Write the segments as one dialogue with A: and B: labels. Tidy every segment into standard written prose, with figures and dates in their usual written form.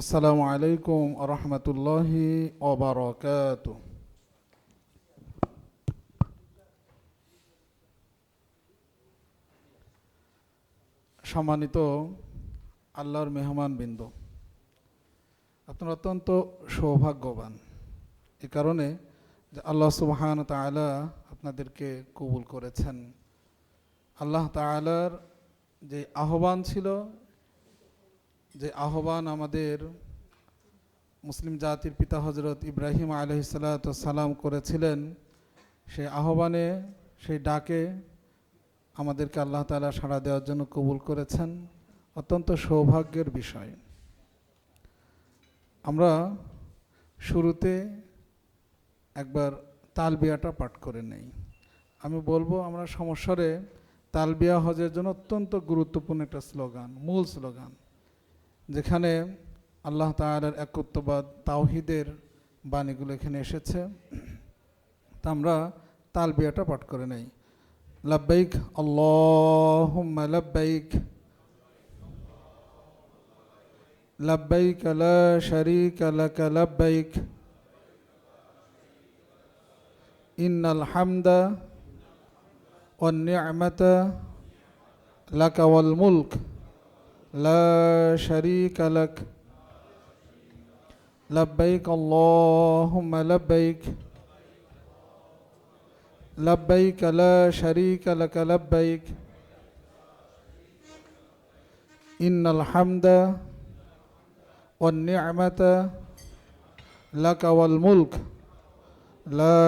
A: আসসালামু আলাইকুম রহমতুল্লাহি ওবারাকাতু। সম্মানিত আল্লাহর মেহমানবৃন্দ, আপনারা অত্যন্ত সৌভাগ্যবান এ কারণে যে আল্লাহ সুবহান তাআলা আপনাদেরকে কবুল করেছেন। আল্লাহ তাআলার যে আহ্বান ছিল, যে আহ্বান আমাদের মুসলিম জাতির পিতা হজরত ইব্রাহিম আলাইহিসসালাম করেছিলেন, সেই আহ্বানে, সেই ডাকে আমাদেরকে আল্লাহ তাআলা সাড়া দেওয়ার জন্য কবুল করেছেন। অত্যন্ত সৌভাগ্যের বিষয়। আমরা শুরুতে একবার তালবিয়াটা পাঠ করে নেই। আমি বলবো, আমরা সমস্বরে তালবিয়া হজের জন্য অত্যন্ত গুরুত্বপূর্ণ একটা স্লোগান, মূল স্লোগান, যেখানে আল্লাহ তাআলার একত্ববাদ, তাওহীদের বাণীগুলো এখানে এসেছে। তা আমরা তালবিয়াটা পাঠ করে নেই। লব্বাইক আল্লাহুম্মা লব্বাইক, লব্বাইক লা শারীকা লাক লব্বাইক, ইন্নাল হামদা ওয়ান নি'মাতা লাকা ওয়াল মুলক লা শারীকা লাক, লব্বাইক আল্লাহুম্মা লব্বাইক, লব্বাইক লা শারীকা লাক লব্বাইক, ইন্নাল হামদা ওয়ান নি'মাতা লাকা ওয়াল মুলক লা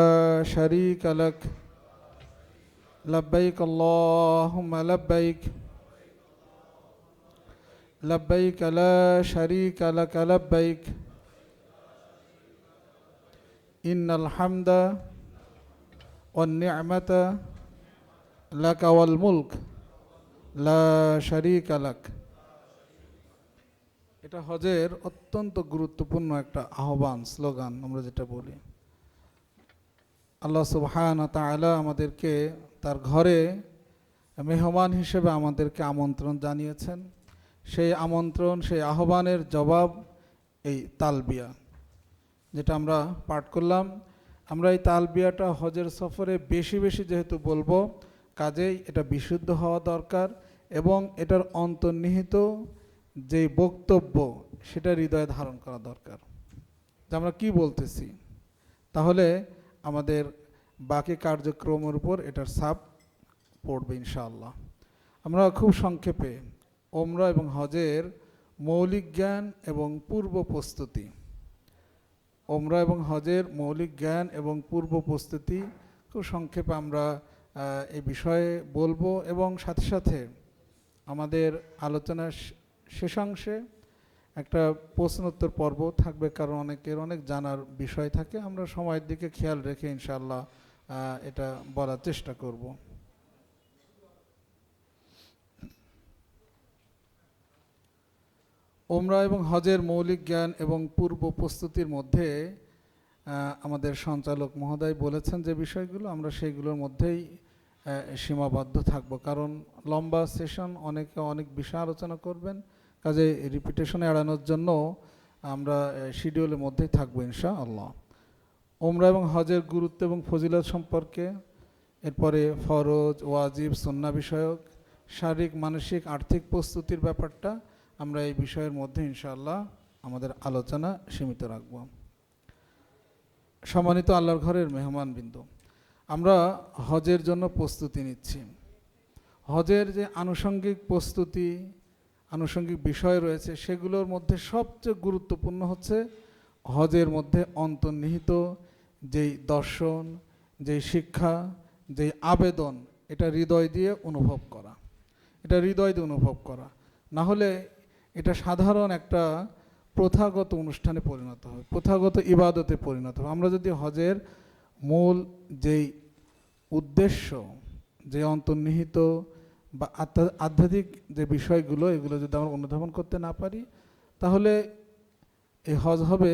A: শারীকা লাক, লব্বাইক আল্লাহুম্মা লব্বাইক, লব্বাইক লা শারীকা লাক লব্বাইক, ইন্নাল হামদা ওয়ান নি'মাতা লাকা ওয়াল মুলক লা শারীকা লাক। এটা হজের অত্যন্ত গুরুত্বপূর্ণ একটা আহ্বান, স্লোগান আমরা যেটা বলি। আল্লাহ সুবহানাহু ওয়া তাআলা আমাদেরকে তার ঘরে মেহমান হিসেবে আমাদেরকে আমন্ত্রণ জানিয়েছেন। সেই আমন্ত্রণ, সেই আহ্বানের জবাব এই তালবিয়া, যেটা আমরা পাঠ করলাম। আমরা এই তালবিয়াটা হজের সফরে বেশি বেশি যেহেতু বলবো, কাজেই এটা বিশুদ্ধ হওয়া দরকার এবং এটার অন্তর্নিহিত যে বক্তব্য সেটা হৃদয়ে ধারণ করা দরকার, যে আমরা কি বলতেছি। তাহলে আমাদের বাকি কার্যক্রমের উপর এটার ছাপ পড়বে ইনশাআল্লাহ। আমরা খুব সংক্ষেপে ওমরা এবং হজের মৌলিক জ্ঞান এবং পূর্ব প্রস্তুতি, ওমরা এবং হজের মৌলিক জ্ঞান এবং পূর্ব প্রস্তুতি খুব সংক্ষেপে আমরা এই বিষয়ে বলবো, এবং সাথে সাথে আমাদের আলোচনার শেষাংশে একটা প্রশ্নোত্তর পর্ব থাকবে, কারণ অনেকের অনেক জানার বিষয় থাকে। আমরা সময়ের দিকে খেয়াল রেখে ইনশাআল্লাহ এটা বলার চেষ্টা করব। ওমরা এবং হজের মৌলিক জ্ঞান এবং পূর্ব প্রস্তুতির মধ্যে আমাদের সঞ্চালক মহোদয় বলেছেন যে বিষয়গুলো, আমরা সেইগুলোর মধ্যেই সীমাবদ্ধ থাকব, কারণ লম্বা সেশন, অনেকে অনেক বিষয় আলোচনা করবেন। কাজে রিপিটেশন এড়ানোর জন্য আমরা শিডিউলের মধ্যেই থাকবো ইনশাআল্লাহ। ওমরা এবং হজের গুরুত্ব এবং ফজিলত সম্পর্কে, এরপরে ফরজ, ওয়াজিব, সুন্নাহ বিষয়ক, শারীরিক, মানসিক, আর্থিক প্রস্তুতির ব্যাপারটা আমরা এই বিষয়ের মধ্যে ইনশাআল্লাহ আমাদের আলোচনা সীমিত রাখব। সম্মানিত আল্লাহর ঘরের মেহমানবৃন্দ, আমরা হজের জন্য প্রস্তুতি নিচ্ছি। হজের যে আনুষঙ্গিক প্রস্তুতি, আনুষঙ্গিক বিষয় রয়েছে, সেগুলোর মধ্যে সবচেয়ে গুরুত্বপূর্ণ হচ্ছে হজের মধ্যে অন্তর্নিহিত যেই দর্শন, যেই শিক্ষা, যেই আবেদন, এটা হৃদয় দিয়ে অনুভব করা, এটা হৃদয় দিয়ে অনুভব করা। না হলে এটা সাধারণ একটা প্রথাগত অনুষ্ঠানে পরিণত হবে, প্রথাগত ইবাদতে পরিণত হবে। আমরা যদি হজের মূল যেই উদ্দেশ্য, যে অন্তর্নিহিত বা আধ্যাত্মিক যে বিষয়গুলো, এগুলো যদি আমরা অনুধাবন করতে না পারি, তাহলে এই হজ হবে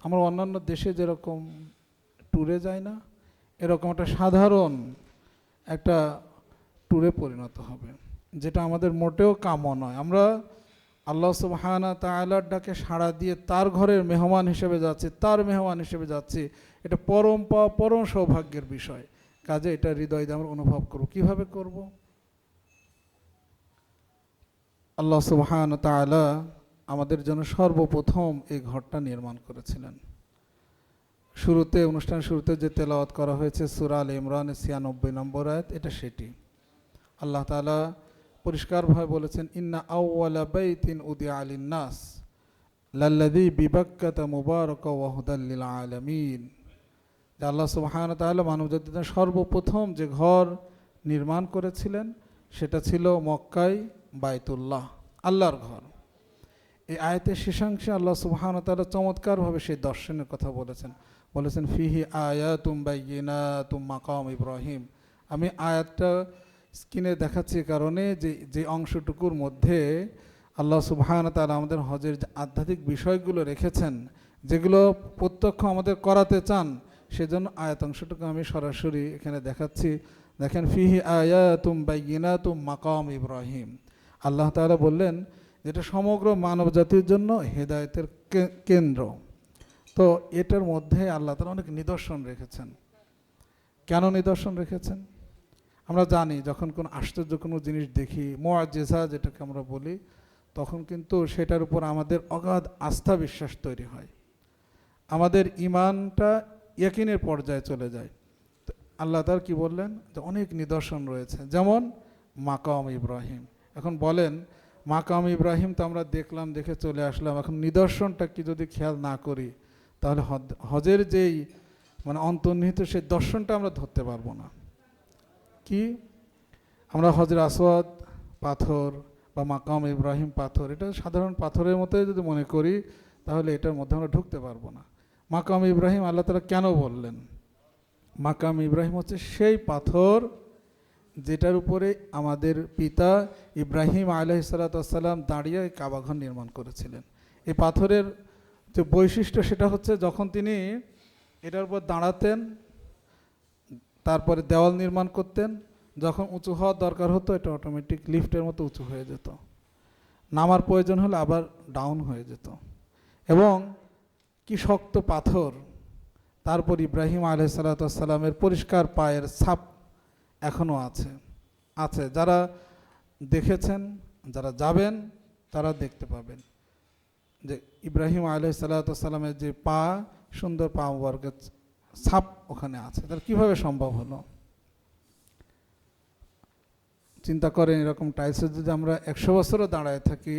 A: আমরা অন্যান্য দেশে যেরকম ট্যুরে যাই না, এরকম একটা সাধারণ একটা ট্যুরে পরিণত হবে, যেটা আমাদের মোটেও কাম্য নয়। আমরা আল্লাহ সুবহানাহু ওয়া তাআলার ডাকে সাড়া দিয়ে তার ঘরের মেহমান হিসেবে যাচ্ছি, তার মেহমান হিসেবে যাচ্ছি, এটা পরম পাওয়া, পরম সৌভাগ্যের বিষয়। কাজে এটা হৃদয় দিয়ে আমরা অনুভব করব। কিভাবে করব? আল্লাহ সুবহানাহু ওয়া তাআলা আমাদের জন্য সর্বপ্রথম এই ঘরটা নির্মাণ করেছিলেন। শুরুতে, অনুষ্ঠান শুরুতে যে তেলাওয়াত করা হয়েছে সূরা আলে ইমরানের ৯৬ নম্বর আয়াত, এটা সেটি। আল্লাহ তাআলা পরিষ্কারভাবে বলেছেন, ইন্না আউওয়ালা বাইতিন উদিআ লিন-নাস লাল্লাযী বিবাক্কাতা মুবারাকা ওয়া হুদাল লিল আলামিন। আল্লাহ সুবহানাহু ওয়া তাআলা মানবজাতির জন্য সর্বপ্রথম যে ঘর নির্মাণ করেছিলেন সেটা ছিল মক্কায় বাইতুল্লাহ, আল্লাহর ঘর। এই আয়াতের শেষাংশে আল্লাহ সুবহানাহু ওয়া তাআলা চমৎকারভাবে সেই দর্শনের কথা বলেছেন ফিহি আয়াতুম বাইয়িনাতুম মাকাম ইব্রাহিম। আমি আয়াতটা স্ক্রিনে দেখাচ্ছি কারণে যে অংশটুকুর মধ্যে আল্লাহ সুবহানাহু ওয়া তাআলা আমাদের হজের যে আধ্যাত্মিক বিষয়গুলো রেখেছেন, যেগুলো প্রত্যক্ষ আমাদের করাতে চান, সেজন্য আয়াত অংশটুকু আমি সরাসরি এখানে দেখাচ্ছি। দেখেন, ফিহি আয়াতুম বাইয়িনাতুম মাকাম ইব্রাহিম। আল্লাহ তাআলা বললেন যেটা সমগ্র মানব জাতির জন্য হেদায়েতের কেন্দ্র। তো এটার মধ্যে আল্লাহ তাআলা অনেক নিদর্শন রেখেছেন। কেন নিদর্শন রেখেছেন? আমরা জানি যখন কোনো আশ্চর্য কোনো জিনিস দেখি, মুআজিজা যেটাকে আমরা বলি, তখন কিন্তু সেটার উপর আমাদের অগাধ আস্থা বিশ্বাস তৈরি হয়, আমাদের ঈমানটা ইয়াকিনের পর্যায়ে চলে যায়। তো আল্লাহ তাআলা কি বললেন? যে অনেক নিদর্শন রয়েছে, যেমন মাকাম ইব্রাহিম। এখন বলেন, মাকাম ইব্রাহিম তো আমরা দেখলাম, দেখে চলে আসলাম, এখন নিদর্শনটা কি যদি খেয়াল না করি, তাহলে হজের যেই অন্তর্নিহিত সেই দর্শনটা আমরা ধরতে পারবো না। কি? আমরা হজরে আসওয়াদ পাথর বা মাকাম ইব্রাহিম পাথর, এটা সাধারণ পাথরের মতোই যদি মনে করি, তাহলে এটার মধ্যে আমরা ঢুকতে পারবো না। মাকাম ইব্রাহিম আল্লাহ তাআলা কেন বললেন? মাকাম ইব্রাহিম হচ্ছে সেই পাথর যেটার উপরে আমাদের পিতা ইব্রাহিম আলাইহিস সালাতু ওয়াস সালাম দাঁড়িয়ে কাবাঘর নির্মাণ করেছিলেন। এই পাথরের যে বৈশিষ্ট্য, সেটা হচ্ছে যখন তিনি এটার উপর দাঁড়াতেন, তারপরে দেওয়াল নির্মাণ করতেন, যখন উঁচু হওয়ার দরকার হতো এটা অটোমেটিক লিফটের মতো উঁচু হয়ে যেত, নামার প্রয়োজন হলে আবার ডাউন হয়ে যেত। এবং কি শক্ত পাথর! তারপর ইব্রাহিম আলাইহিস সালাতু ওয়াস সালামের পরিষ্কার পায়ের ছাপ এখনও আছে। যারা দেখেছেন, যারা যাবেন, তারা দেখতে পাবেন যে ইব্রাহিম আলাইহিস সালাতু ওয়াস সালামের যে পা, সুন্দর পা মুবারকের ছাপ ওখানে আছে। তার কিভাবে সম্ভব হলো? চিন্তা করেন, এরকম টাইলসে যদি আমরা 100 বছরও দাঁড়ায় থাকি,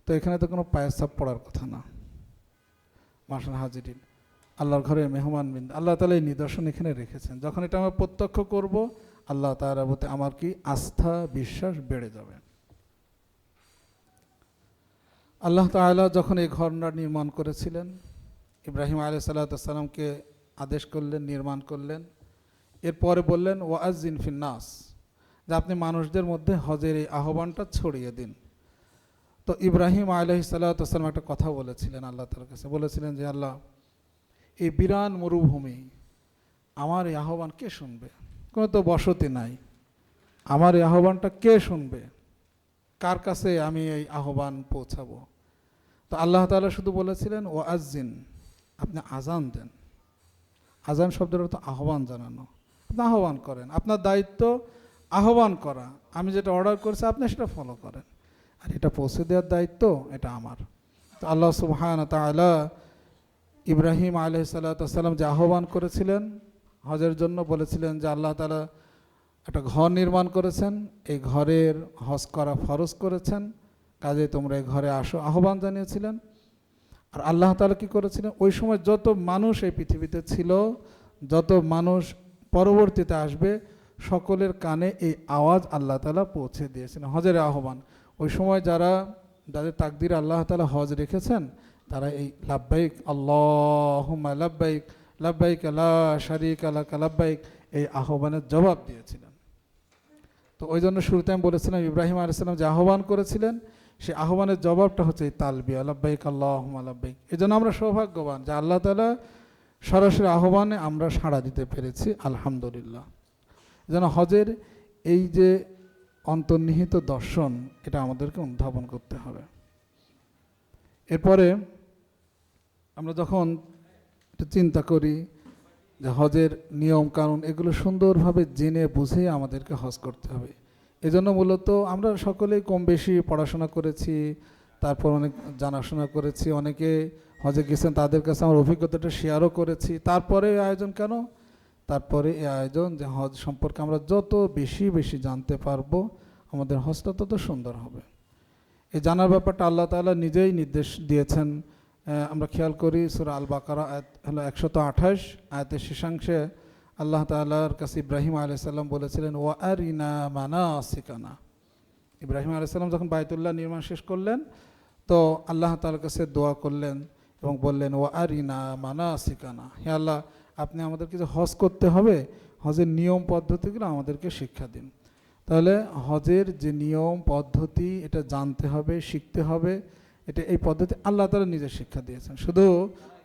A: তো এখানে তো কোনো পায়ের ছাপ পড়ার কথা না। মাশাআল্লাহ হাজিরিন, আল্লাহর ঘরের মেহমানবৃন্দ, আল্লাহ তাআলা এই নিদর্শন এখানে রেখেছেন। যখন এটা আমরা প্রত্যক্ষ করব, আল্লাহ তাআলার প্রতি আমার কি আস্থা, বিশ্বাস বেড়ে যাবে। আল্লাহ তাআলা যখন এই ঘরটা নির্মাণ করেছিলেন, ইব্রাহিম আলাইহিস সালাতু ওয়াস সালামকে আদেশ করলেন, নির্মাণ করলেন। এরপরে বললেন ওয়াজ্জিন ফিন নাস, যে আপনি মানুষদের মধ্যে হজের এই আহ্বানটা ছড়িয়ে দিন। তো ইব্রাহিম আলাইহিস সালাতু ওয়াস সালাম একটা কথা বলেছিলেন আল্লাহ তাআলার কাছে, বলেছিলেন যে আল্লাহ, এই বিরান মরুভূমি, আমার এই আহ্বান কে শুনবে? কোনো তো বসতি নাই, আমার এই আহ্বানটা কে শুনবে? কার কাছে আমি এই আহ্বান পৌঁছাবো? তো আল্লাহ তাআলা শুধু বলেছিলেন ওয়াজ্জিন, আপনি আজান দেন। আজান শব্দের অর্থ আহ্বান জানানো। আপনি আহ্বান করেন, আপনার দায়িত্ব আহ্বান করা। আমি যেটা অর্ডার করেছি আপনি সেটা ফলো করেন, আর এটা পৌঁছে দেওয়ার দায়িত্ব এটা আমার। তো আল্লাহ সুবহানাহু ওয়া তাআলা ইব্রাহিম আলাইহিস সালাতু ওয়াস সালাম যে আহ্বান করেছিলেন হজের জন্য, বলেছিলেন যে আল্লাহ তাআলা একটা ঘর নির্মাণ করেছেন, এই ঘরের হজ করা ফরজ করেছেন, কাজে তোমরা এই ঘরে আসো, আহ্বান জানিয়েছিলেন। আর আল্লাহ তাআলা কি করেছিলেন? ওই সময় যত মানুষ এই পৃথিবীতে ছিল, যত মানুষ পরবর্তীতে আসবে, সকলের কানে এই আওয়াজ আল্লাহ তাআলা পৌঁছে দিয়েছিলেন, হজের আহ্বান। ওই সময় যাদের তাকদির আল্লাহ তাআলা হজ রেখেছেন, তারা এই লাব্বাইক আল্লাহুম্মা লাব্বাইক লাব্বাইক লা শারীকা লাকা লাব্বাইক এই আহ্বানের জবাব দিয়েছিলেন। তো ওই জন্য শুরুতে আমি বলেছিলাম ইব্রাহিম আলাইহিস সালাম যে আহ্বান করেছিলেন, সেই আহ্বানের জবাবটা হচ্ছে এই তালবিয়া, লাব্বাইক আল্লাহুম্মা লাব্বাইক। এই জন্য আমরা সৌভাগ্যবান যে আল্লাহ তাআলা সরাসরি আহ্বানে আমরা সাড়া দিতে পেরেছি, আলহামদুলিল্লাহ। যেন হজের এই যে অন্তর্নিহিত দর্শন, এটা আমাদেরকে অনুধাবন করতে হবে। এরপরে আমরা যখন একটু চিন্তা করি যে হজের নিয়ম কানুন এগুলো সুন্দরভাবে জেনে বুঝে আমাদেরকে হজ করতে হবে। এজন্য মূলত আমরা সকলেই কম বেশি পড়াশোনা করেছি, তারপর অনেক জানাশোনা করেছি, অনেকে হজে গেছেন, তাদের কাছে আমার অভিজ্ঞতাটা শেয়ারও করেছি। তারপরে এই আয়োজন কেন? তারপরে এই আয়োজন যে হজ সম্পর্কে আমরা যত বেশি বেশি জানতে পারবো আমাদের হজটা তত সুন্দর হবে। এই জানার ব্যাপারটা আল্লাহ তাআলা নিজেই নির্দেশ দিয়েছেন। আমরা খেয়াল করি সূরা আল বাকারা আয়াত হলো 128, আয়াতের শেষাংশে আল্লাহ তাআলার কাছে ইব্রাহিম আলাইহিস সালাম বলেছিলেন ওয়া আরিনা মানাসিকানা। ইব্রাহিম আলাইহিস সালাম যখন বাইতুল্লাহ নির্মাণ শেষ করলেন তো আল্লাহ তাআলার কাছে দোয়া করলেন এবং বললেন ওয়া আরিনা মানাসিকানা, হে আল্লাহ আপনি আমাদেরকে যে হজ করতে হবে হজের নিয়ম পদ্ধতিগুলো আমাদেরকে শিক্ষা দিন। তাহলে হজের যে নিয়ম পদ্ধতি এটা জানতে হবে, শিখতে হবে। এটা এই পদ্ধতি আল্লাহ তাআলা নিজে শিক্ষা দিয়েছেন। শুধু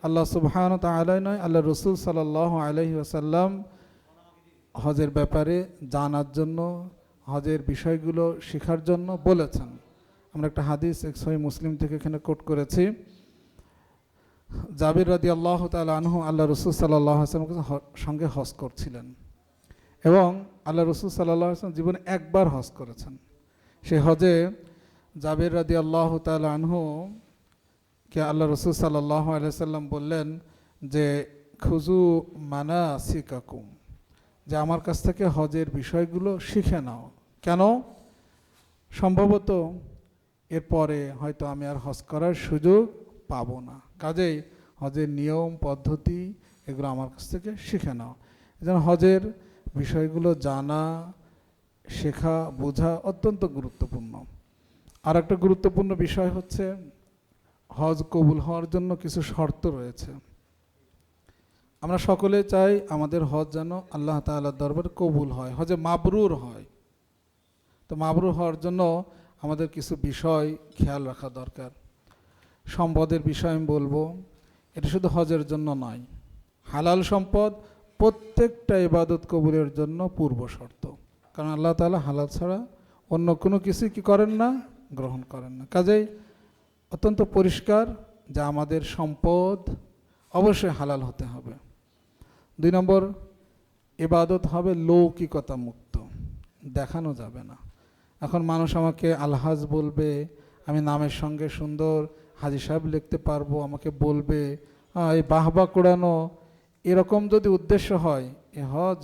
A: আল্লাহ সুবহানাহু ওয়া তাআলা নয়, আল্লাহ রসুল সাল্লাল্লাহু আলাইহি ওয়াসাল্লাম হজের ব্যাপারে জানার জন্য, হজের বিষয়গুলো শেখার জন্য বলেছেন। আমরা একটা হাদিস সহিহ মুসলিম থেকে এখানে কোট করেছি। জাবির রাদিয়াল্লাহু তাআলা আনহু আল্লাহ রসুল সাল্লাল্লাহু আলাইহি ওয়াসাল্লামের সঙ্গে হজ করছিলেন এবং আল্লাহ রসুল সাল্লাল্লাহু আলাইহি ওয়াসাল্লাম জীবনে একবার হজ করেছেন। সেই হজে জাবির রাদিয়াল্লাহু তাআলা আনহু কে আল্লাহ রসুল সাল্লাল্লাহু আলাইহি ওয়াসাল্লাম বললেন যে খুজু মানাসিকাকুম, যে আমার কাছ থেকে হজের বিষয়গুলো শিখে নাও। কেন? সম্ভবত এরপরে হয়তো আমি আর হজ করার সুযোগ পাবো না, কাজেই হজের নিয়ম পদ্ধতি এগুলো আমার কাছ থেকে শিখে নাও। এজন্য হজের বিষয়গুলো জানা, শেখা, বোঝা অত্যন্ত গুরুত্বপূর্ণ। আর একটা গুরুত্বপূর্ণ বিষয় হচ্ছে হজ কবুল হওয়ার জন্য কিছু শর্ত রয়েছে। আমরা সকলে চাই আমাদের হজ যেন আল্লাহ তাআলার দরবারে কবুল হয়, হজে মাবরুর হয়। তো মাবরুর হওয়ার জন্য আমাদের কিছু বিষয় খেয়াল রাখা দরকার। সম্পদের বিষয় আমি বলবো, এটা শুধু হজের জন্য নয়, হালাল সম্পদ প্রত্যেকটা ইবাদত কবুলের জন্য পূর্ব শর্ত। কারণ আল্লাহ তাআলা হালাল ছাড়া অন্য কোনো কিছু কি করেন না, গ্রহণ করেন না। কাজেই অত্যন্ত পরিষ্কার যে আমাদের সম্পদ অবশ্যই হালাল হতে হবে। 2 নম্বর, ইবাদত হবে লৌকিকতা মুক্ত, দেখানো যাবে না। এখন মানুষ আমাকে আলহাজ বলবে, আমি নামের সঙ্গে সুন্দর হাজী সাহেব লিখতে পারবো, আমাকে বলবে, এই বাহবা কোড়ানো, এরকম যদি উদ্দেশ্য হয় এ হজ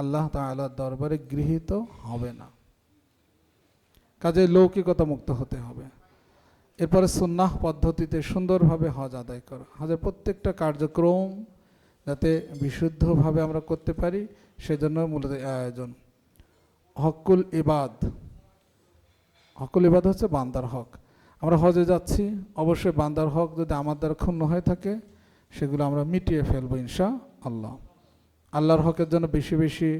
A: আল্লাহ তাআলার দরবারে গৃহীত হবে না। কাজে লৌকিকতা মুক্ত হতে হবে। এরপরে সুন্নাহ পদ্ধতিতে সুন্দরভাবে হজ আদায় করা, হজের প্রত্যেকটা কার্যক্রম যাতে বিশুদ্ধভাবে আমরা করতে পারি সেজন্য মূলত আয়োজন। হকুল ইবাদ, হকুল ইবাদ হচ্ছে বান্দার হক। আমরা হজে যাচ্ছি, অবশ্যই বান্দার হক যদি আমার দ্বারা ক্ষুণ্ণ হয়ে থাকে সেগুলো আমরা মিটিয়ে ফেলবো ইনশাআল্লাহ। আল্লাহর হকের জন্য বেশি বেশি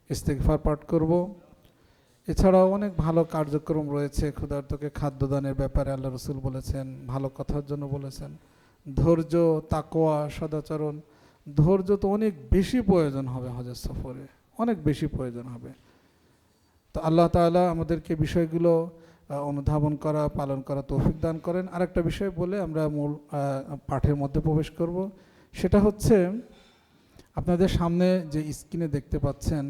A: ইস্তিগফার পাঠ করব। এছাড়াও অনেক ভালো কার্যক্রম রয়েছে। ক্ষুধার্তকে খাদ্যদানের ব্যাপারে আল্লাহ রসুল বলেছেন, ভালো কথার জন্য বলেছেন। ধৈর্য, তাকওয়া, সদাচরণ, ধৈর্য তো অনেক বেশি প্রয়োজন হবে হজের সফরে, অনেক বেশি প্রয়োজন হবে। তো আল্লাহ তাআলা আমাদেরকে বিষয়গুলো অনুধাবন করা, পালন করা তৌফিক দান করেন। আরেকটা বিষয় বলে আমরা মূল পাঠের মধ্যে প্রবেশ করব, সেটা হচ্ছে আপনাদের সামনে যে স্ক্রিনে দেখতে পাচ্ছেন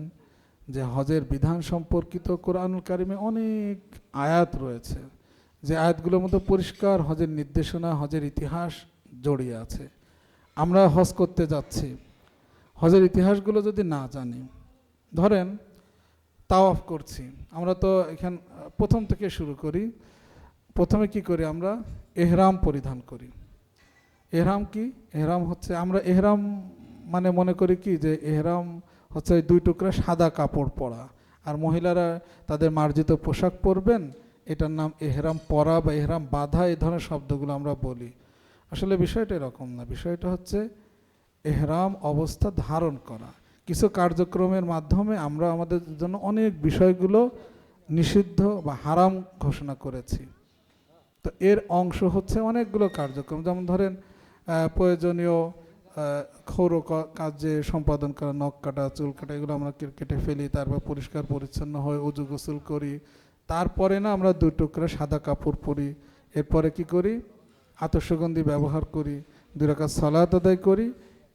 A: যে হজের বিধান সম্পর্কিত কোরআনুল কারিমে অনেক আয়াত রয়েছে, যে আয়াতগুলোর মধ্যে পরিষ্কার হজের নির্দেশনা, হজের ইতিহাস জড়িয়ে আছে। আমরা হজ করতে যাচ্ছি, হজের ইতিহাসগুলো যদি না জানি, ধরেন তাওয়াফ করছি, আমরা তো এখান প্রথম থেকে শুরু করি। প্রথমে কি করি? আমরা এহরাম পরিধান করি। এহরাম কি? এহরাম হচ্ছে, আমরা এহরাম মানে মনে করি কি যে এহরাম হচ্ছে ওই 2 টুকরা সাদা কাপড় পরা, আর মহিলারা তাদের মার্জিত পোশাক পরবেন, এটার নাম এহরাম পরা বা এহরাম বাঁধা, এই ধরনের শব্দগুলো আমরা বলি। আসলে বিষয়টা এরকম না, বিষয়টা হচ্ছে এহরাম অবস্থা ধারণ করা। কিছু কার্যক্রমের মাধ্যমে আমরা আমাদের জন্য অনেক বিষয়গুলো নিষিদ্ধ বা হারাম ঘোষণা করেছি। তো এর অংশ হচ্ছে অনেকগুলো কার্যক্রম, যেমন ধরেন প্রয়োজনীয় ক্ষৌর কাজে সম্পাদন করা, নখ কাটা, চুল কাটা, এগুলো আমরা কেটে ফেলি, তারপর পরিষ্কার পরিচ্ছন্ন হয়ে উজু গোসল করি, তারপরে না আমরা 2 টুকরা সাদা কাপড় পরি। এরপরে কি করি? আতশগন্ধি ব্যবহার করি, 2 রাকাত সালাত আদায় করি,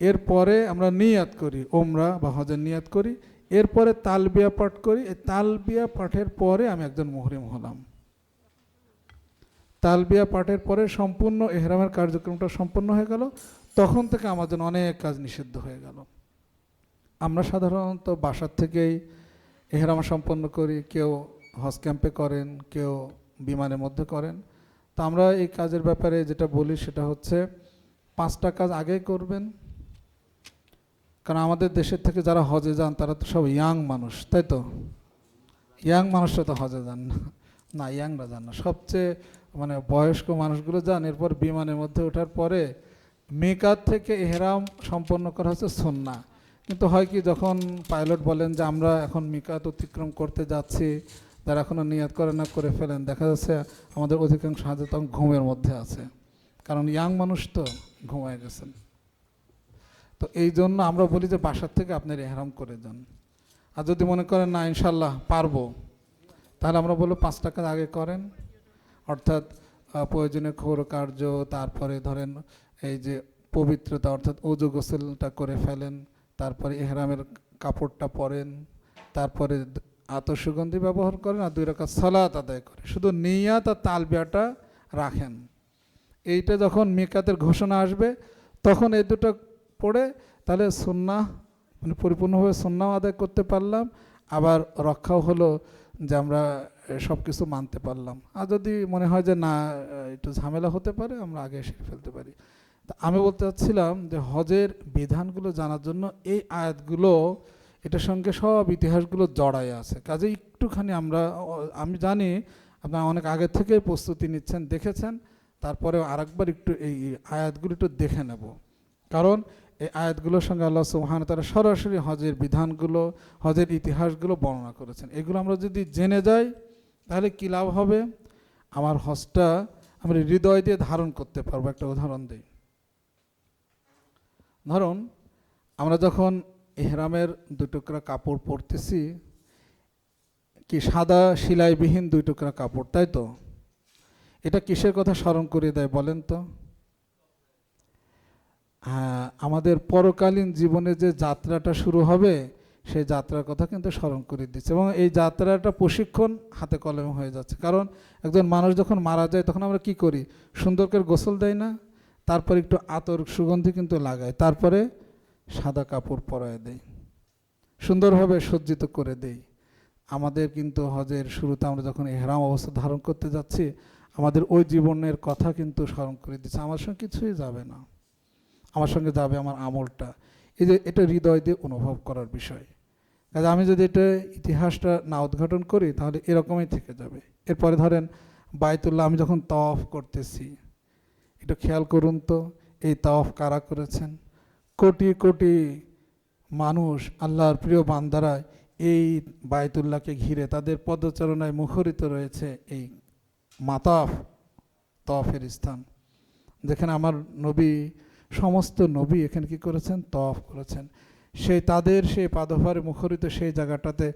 A: এরপরে আমরা নিয়াত করি, ওমরা বা হজের নিয়াত করি, এরপরে তালবিয়া পাঠ করি। এই তালবিয়া পাঠের পরে আমি একজন মুহরিম হলাম। তালবিয়া পাঠের পরে সম্পূর্ণ ইহরামের কার্যক্রমটা সম্পন্ন হয়ে গেল। তখন থেকে আমার জন্য অনেক কাজ নিষিদ্ধ হয়ে গেল। আমরা সাধারণত বাসার থেকেই ইহরাম সম্পন্ন করি, কেউ হজ ক্যাম্পে করেন, কেউ বিমানের মধ্যে করেন। তো আমরা এই কাজের ব্যাপারে যেটা বলি সেটা হচ্ছে 5টা কাজ আগেই করবেন। কারণ আমাদের দেশের থেকে যারা হজে যান তারা তো সব ইয়াং মানুষ, তাই তো? ইয়াং মানুষরা তো হজে যান না, না ইয়াংরা যান না, সবচেয়ে মানে বয়স্ক মানুষগুলো যান। এরপর বিমানের মধ্যে ওঠার পরে মিকাত থেকে ইহরাম সম্পন্ন করা হচ্ছে সুন্নাহ। কিন্তু হয় কি, যখন পাইলট বলেন যে আমরা এখন মিকাত অতিক্রম করতে যাচ্ছি, যারা এখনও নিয়াত করে না করে ফেলেন, দেখা যাচ্ছে আমাদের অধিকাংশ হাজে তখন ঘুমের মধ্যে আছে, কারণ ইয়াং মানুষ তো ঘুমায় গেছেন। তো এই জন্য আমরা বলি যে বাসার থেকে আপনার ইহরাম করে যান। আর যদি মনে করেন না ইনশাল্লাহ পারবো, তাহলে আমরা বলবো 5টা কাজ আগে করেন, অর্থাৎ প্রয়োজনীয় খৌর কার্য, তারপরে ধরেন এই যে পবিত্রতা অর্থাৎ ওযু গোসলটা করে ফেলেন, তারপরে ইহরামের কাপড়টা পরেন, তারপরে আতশগন্ধি ব্যবহার করেন, আর 2 রাকাত সালাত আদায় করেন। শুধু নিয়াত আর তালবিয়াটা রাখেন। এইটা যখন মিকাতের ঘোষণা আসবে তখন এই দুটো পড়ে তাহলে সুন্নাহ মানে পরিপূর্ণভাবে সুন্নাহ আদায় করতে পারলাম, আবার রক্ষাও হলো যে আমরা সব কিছু মানতে পারলাম। আর যদি মনে হয় যে না একটু ঝামেলা হতে পারে, আমরা আগে সেরে ফেলতে পারি। তা আমি বলতে চাচ্ছিলাম যে হজের বিধানগুলো জানার জন্য এই আয়াতগুলো এটার সঙ্গে সব ইতিহাসগুলো জড়ায় আছে। কাজে একটুখানি আমি জানি আপনারা অনেক আগে থেকে প্রস্তুতি নিচ্ছেন, দেখেছেন, তারপরেও আরেকবার একটু এই আয়াতগুলো একটু দেখে নেব। কারণ এই আয়াতগুলোর সঙ্গে আল্লাহ সুবহানাহু ওয়া তাআলা সরাসরি হজের বিধানগুলো, হজের ইতিহাসগুলো বর্ণনা করেছেন। এগুলো আমরা যদি জেনে যাই তাহলে কী লাভ হবে, আমার হজটা আমরা হৃদয় দিয়ে ধারণ করতে পারবো। একটা উদাহরণ দিই। ধরুন আমরা যখন ইহরামের 2 টুকরা কাপড় পরতেছি, কি সাদা সেলাইবিহীন 2 টুকরা কাপড়, তাই তো? এটা কিসের কথা স্মরণ করিয়ে দেয় বলেন তো? হ্যাঁ, আমাদের পরকালীন জীবনে যে যাত্রাটা শুরু হবে সেই যাত্রার কথা কিন্তু স্মরণ করিয়ে দিচ্ছে, এবং এই যাত্রাটা প্রশিক্ষণ হাতে কলমে হয়ে যাচ্ছে। কারণ একজন মানুষ যখন মারা যায় তখন আমরা কি করি, সুন্দর করে গোসল দেয় না, তারপর একটু আতর সুগন্ধি কিন্তু লাগায়, তারপরে সাদা কাপড় পরায় দেয়, সুন্দরভাবে সজ্জিত করে দেই। আমাদের কিন্তু হজের শুরুতে আমরা যখন ইহরাম অবস্থা ধারণ করতে যাচ্ছি, আমাদের ওই জীবনের কথা কিন্তু স্মরণ করে দিচ্ছে। আমার সঙ্গে কিছুই যাবে না, আমার সঙ্গে যাবে আমার আমলটা। এই যে এটা হৃদয় দিয়ে অনুভব করার বিষয়। কাজে আমি যদি এটা ইতিহাসটা না উদ্ঘাটন করি তাহলে এরকমই থেকে যাবে। এরপরে ধরেন বায়তুল্লাহ আমি যখন তাওয়াফ করতেছি, একটু খেয়াল করুন তো এই তাওয়াফ কারা করেছেন? কোটি কোটি মানুষ, আল্লাহর প্রিয় বান্দারা এই বায়তুল্লাহকে ঘিরে তাদের পদচারণায় মুখরিত রয়েছে এই মাতাফ, তাওয়াফের স্থান, যেখানে আমার নবী, সমস্ত নবী এখানে কি করেছেন, তাওয়াফ করেছেন। তাদের সেই পাদভারে মুখরিত সেই জায়গাটাতে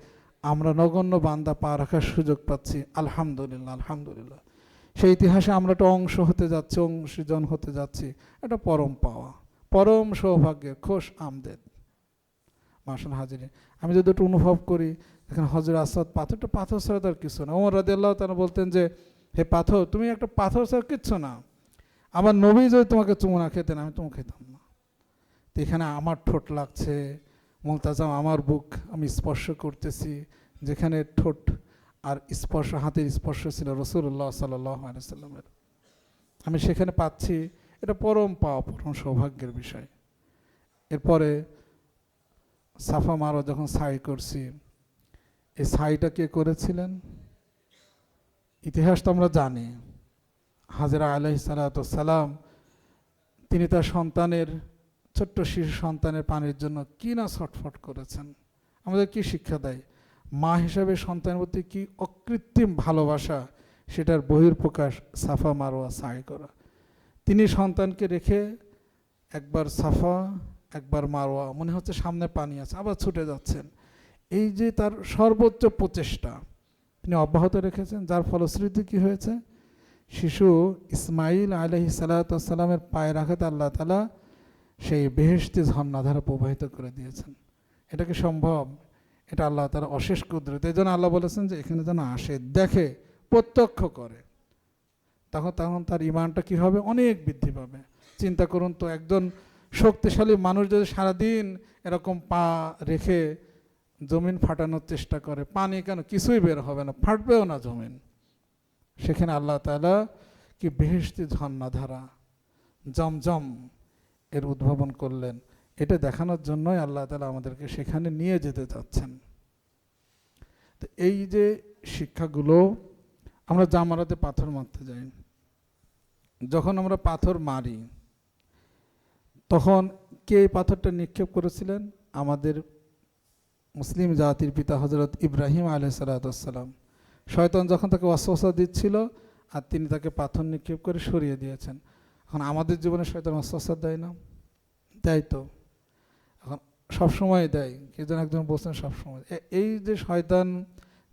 A: আমরা নগণ্য বান্দা পা রাখার সুযোগ পাচ্ছি। আলহামদুলিল্লাহ, আলহামদুলিল্লাহ। সেই ইতিহাসে আমরা একটা অংশ হতে যাচ্ছি, অংশীজন হতে যাচ্ছি। এটা পরম পাওয়া, পরম সৌভাগ্যের, খোশ আমদেদ। মাশাআল্লাহ হাজির, আমি যদি একটু অনুভব করি এখানে হজরে আসওয়াদ পাথরটা, পাথর ছাড়া তার কিছু না। ওমর রাদিয়াল্লাহু তাআলা বলতেন যে হে পাথর, তুমি একটা পাথর ছাড়া কিচ্ছু না। আমার নবী যদি তোমাকে চুমু না খেতেন আমি তোমাকে খেতাম না। তো এখানে আমার ঠোঁট লাগছে, মুলতাজাম আমার বুক আমি স্পর্শ করতেছি, যেখানে ঠোঁট আর স্পর্শ, হাতের স্পর্শ ছিল রাসূলুল্লাহ সাল্লাল্লাহু আলাইহি ওয়াসাল্লামের, আমি সেখানে পাচ্ছি। এটা পরম পাওয়া, পরম সৌভাগ্যের বিষয়। এরপরে সাফা মারোয়া যখন সাই করছি, এই সাইটা কে করেছিলেন ইতিহাস তো আমরা জানি। হাজরা আলাইহিস সালাতু ওয়াস সালাম, তিনি তার সন্তানের, ছোট্ট শিশু সন্তানের পানির জন্য কি না ছটফট করেছেন। আমাদের কি শিক্ষা দেয়? মা হিসাবে সন্তানের প্রতি কি অকৃত্রিম ভালোবাসা, সেটার বহিঃপ্রকাশ সাফা মারোয়া সাই করা। তিনি সন্তানকে রেখে একবার সাফা একবার মারোয়া, মনে হচ্ছে সামনে পানি আছে, আবার ছুটে যাচ্ছেন। এই যে তার সর্বোচ্চ প্রচেষ্টা তিনি অব্যাহত রেখেছেন, যার ফলশ্রুতি কি হয়েছে, শিশু ইসমাইল আলাইহিস সালাতু ওয়াস সালামের পায়ের আঘাতে আল্লাহ তাআলা সেই বেহেশতি ঝর্ণাধারা প্রবাহিত করে দিয়েছেন। এটা কি সম্ভব? এটা আল্লাহ তাআলা অশেষ কুদরত। এই জন্য আল্লাহ বলেছেন যে এখানে যেন আসে, দেখে, প্রত্যক্ষ করে, তখন তার ইমানটা কি হবে? অনেক বৃদ্ধি পাবে। চিন্তা করুন তো, একজন শক্তিশালী মানুষ যদি সারাদিন এরকম পা রেখে জমিন ফাটানোর চেষ্টা করে, পানি কেন কিছুই বের হবে না, ফাটবেও না জমিন। সেখানে আল্লাহ তাআলা কি বেহেশতি ঝর্ণাধারা জমজম এর উদ্ভাবন করলেন। এটা দেখানোর জন্যই আল্লাহ তাআলা আমাদেরকে সেখানে নিয়ে যেতে চাচ্ছেন। তো এই যে শিক্ষাগুলো, আমরা জামারাতে পাথর মারতে যাই, যখন আমরা পাথর মারি তখন কে পাথরটা নিক্ষেপ করেছিলেন? আমাদের মুসলিম জাতির পিতা হযরত ইব্রাহিম আলাইহিস সালাতু ওয়াস সালাম। শয়তান যখন তাকে ওয়াসওয়াসা দিচ্ছিল আর তিনি তাকে পাথর নিক্ষেপ করে সরিয়ে দিয়েছেন। এখন আমাদের জীবনে শয়তান ওয়াসওয়াসা দেয় না? দেয় তো, এখন সবসময় দেয়। কে যেন একজন বলছেন সবসময়। এই যে শয়তান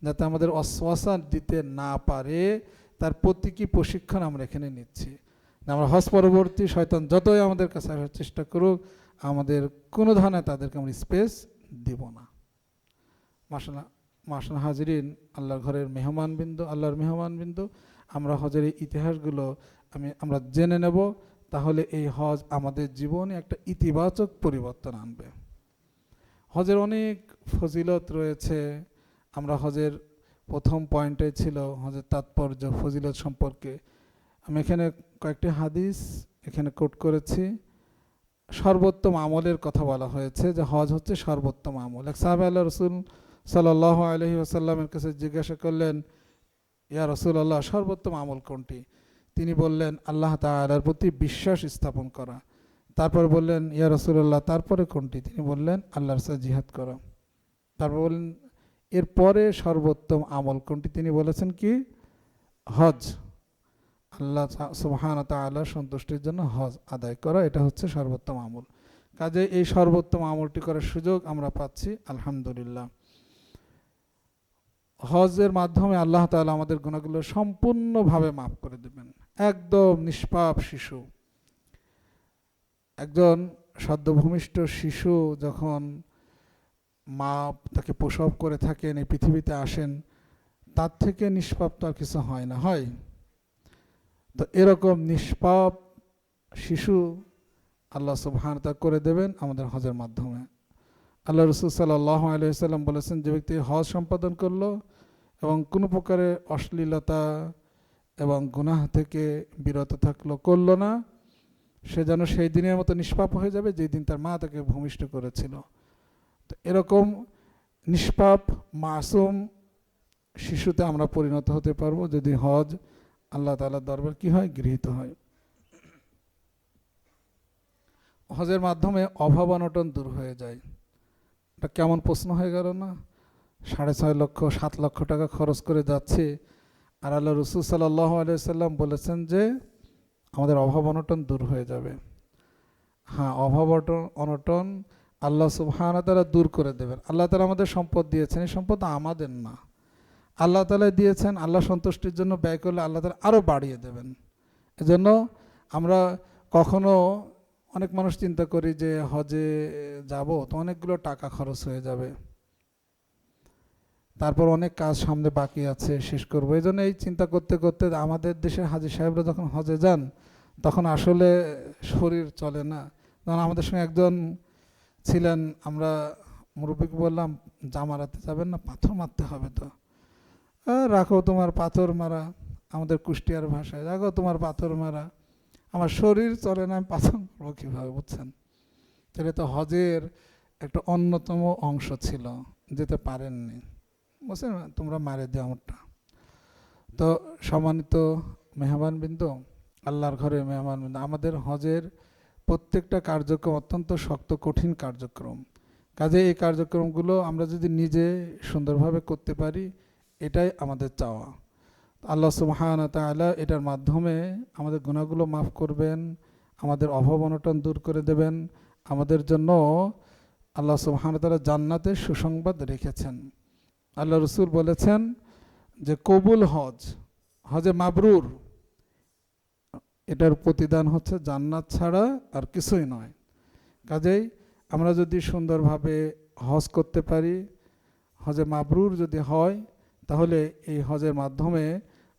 A: যাতে আমাদের ওয়াসওয়াসা দিতে না পারে, তার প্রতীকী প্রশিক্ষণ আমরা এখানে নিচ্ছি। আমরা হজ পরবর্তী শয়তান যতই আমাদের কাছে আসার চেষ্টা করুক, আমাদের কোনো ধরনের তাদেরকে আমরা স্পেস দিব না। মাশাআল্লাহ হাজিরিন, আল্লাহর ঘরের মেহমানবৃন্দ, আল্লাহর মেহমানবৃন্দ, আমরা হজের এই ইতিহাসগুলো আমরা জেনে নেব, তাহলে এই হজ আমাদের জীবনে একটা ইতিবাচক পরিবর্তন আনবে। হজের অনেক ফজিলত রয়েছে। আমরা হজের প্রথম পয়েন্টে ছিল হজের তাৎপর্য, ফজিলত সম্পর্কে। আমি এখানে কয়েকটি হাদিস এখানে কোট করেছি। সর্বোত্তম আমলের কথা বলা হয়েছে, যে হজ হচ্ছে সর্বোত্তম আমল। এক সাহাবা আল্লাহ রসুল সাল্লাল্লাহু আলাইহি ওয়াসাল্লামের কাছে জিজ্ঞাসা করলেন, ইয়া রাসূলুল্লাহ, সর্বোত্তম আমল কোনটি? তিনি বললেন, আল্লাহ তাআলার প্রতি বিশ্বাস স্থাপন করা। তারপর বললেন, ইয়া রাসূলুল্লাহ, তারপরে কোনটি? তিনি বললেন, আল্লাহর সাথে জিহাদ করা। তারপর বললেন, এরপরে সর্বোত্তম আমল কোনটি? তিনি বলেছেন কি? হজ। আল্লাহ সুবহানাহু ওয়া তাআলার সন্তুষ্টির জন্য হজ আদায় করা, এটা হচ্ছে সর্বোত্তম আমল। কাজে এই সর্বোত্তম আমলটি করার সুযোগ আমরা পাচ্ছি, আলহামদুলিল্লাহ। হজের মাধ্যমে আল্লাহ তাআলা আমাদের গুনাহগুলো সম্পূর্ণভাবে মাফ করে দেবেন। একদম নিষ্পাপ শিশু, একজন সদ্যভূমিষ্ঠ শিশু যখন মা তাকে প্রসব করে থাকেন, এই পৃথিবীতে আসেন, তার থেকে নিষ্পাপ তো আর কিছু হয় না, হয়? তো এরকম নিষ্পাপ শিশু আল্লাহ সুবহানাহু ওয়া তাআলা করে দেবেন আমাদের হজের মাধ্যমে। আল্লাহ রাসূল সাল্লাল্লাহু আলাইহি ওয়াসাল্লাম বলেছেন, যে ব্যক্তি হজ সম্পাদন করলো এবং কোনো প্রকারের অশ্লীলতা এবং গুনাহ থেকে বিরত থাকলো, করলো না, সে যেন সেই দিনের মতো নিষ্পাপ হয়ে যাবে যেই দিন তার মা তাকে ভূমিষ্ঠ করেছিল। তো এরকম নিষ্পাপ মাসুম শিশুতে আমরা পরিণত হতে পারবো যদি হজ আল্লাহ তাআলার দরবার কি হয়? গৃহীত হয়। হজের মাধ্যমে অভাব অনটন দূর হয়ে যায়। এটা কেমন প্রশ্ন হয়ে গেল না? 6.5 লক্ষ 7 লক্ষ টাকা খরচ করে যাচ্ছে, আর আল্লাহ রাসূল সাল্লাল্লাহু আলাইহি সাল্লাম বলেছেন যে আমাদের অভাব অনটন দূর হয়ে যাবে। হ্যাঁ, অভাব অনটন আল্লাহ সুবহানাহু ওয়া তাআলা দূর করে দেবেন। আল্লাহ তাআলা আমাদের সম্পদ দিয়েছেন, এই সম্পদ আমাদের না, আল্লাহ তাআলা দিয়েছেন। আল্লাহ সন্তুষ্টির জন্য ব্যয় করলে আল্লাহ তাআলা আরও বাড়িয়ে দেবেন। এজন্য আমরা কখনো, অনেক মানুষ চিন্তা করি যে হজে যাব তো অনেকগুলো টাকা খরচ হয়ে যাবে, তারপর অনেক কাজ সামনে বাকি আছে, শেষ করবো। এই জন্য এই চিন্তা করতে করতে আমাদের দেশের হাজী সাহেবরা যখন হজে যান তখন আসলে শরীর চলে না। তখন আমাদের সঙ্গে একজন ছিলেন, আমরা মুরব্বীকে বললাম, জামারাতে যাবেন না? পাথর মারতে হবে তো। রাখো তোমার পাথর মারা, আমাদের কুষ্টিয়ার ভাষায়, রাখো তোমার পাথর মারা, আমার শরীর চলে না, আমি পাথর মারবো কীভাবে? বুঝছেন? তাহলে তো হজের একটা অন্যতম অংশ ছিল, যেতে পারেননি, বুঝছেন? তোমরা মারে দিও আমারটা। তো সম্মানিত মেহমানবৃন্দ, আল্লাহর ঘরে মেহমানবৃন্দ, আমাদের হজের প্রত্যেকটা কার্যক্রম অত্যন্ত শক্ত কঠিন কার্যক্রম। কাজে এই কার্যক্রমগুলো আমরা যদি নিজে সুন্দরভাবে করতে পারি, এটাই আমাদের চাওয়া। আল্লাহ সুবহানাহু ওয়া তাআলা এটার মাধ্যমে আমাদের গুনাহগুলো মাফ করবেন, আমাদের অভাব অনটন দূর করে দেবেন। আমাদের জন্য আল্লাহ সুবহানাহু ওয়া তাআলা জান্নাতের সুসংবাদ রেখেছেন। আল্লাহ রাসূল বলেছেন যে কবুল হজ, হজে মাবরুর, এটার প্রতিদান হচ্ছে জান্নাত ছাড়া আর কিছুই নয়। কাজেই আমরা যদি সুন্দরভাবে হজ করতে পারি, হজে মাবরুর যদি হয়, তাহলে এই হজের মাধ্যমে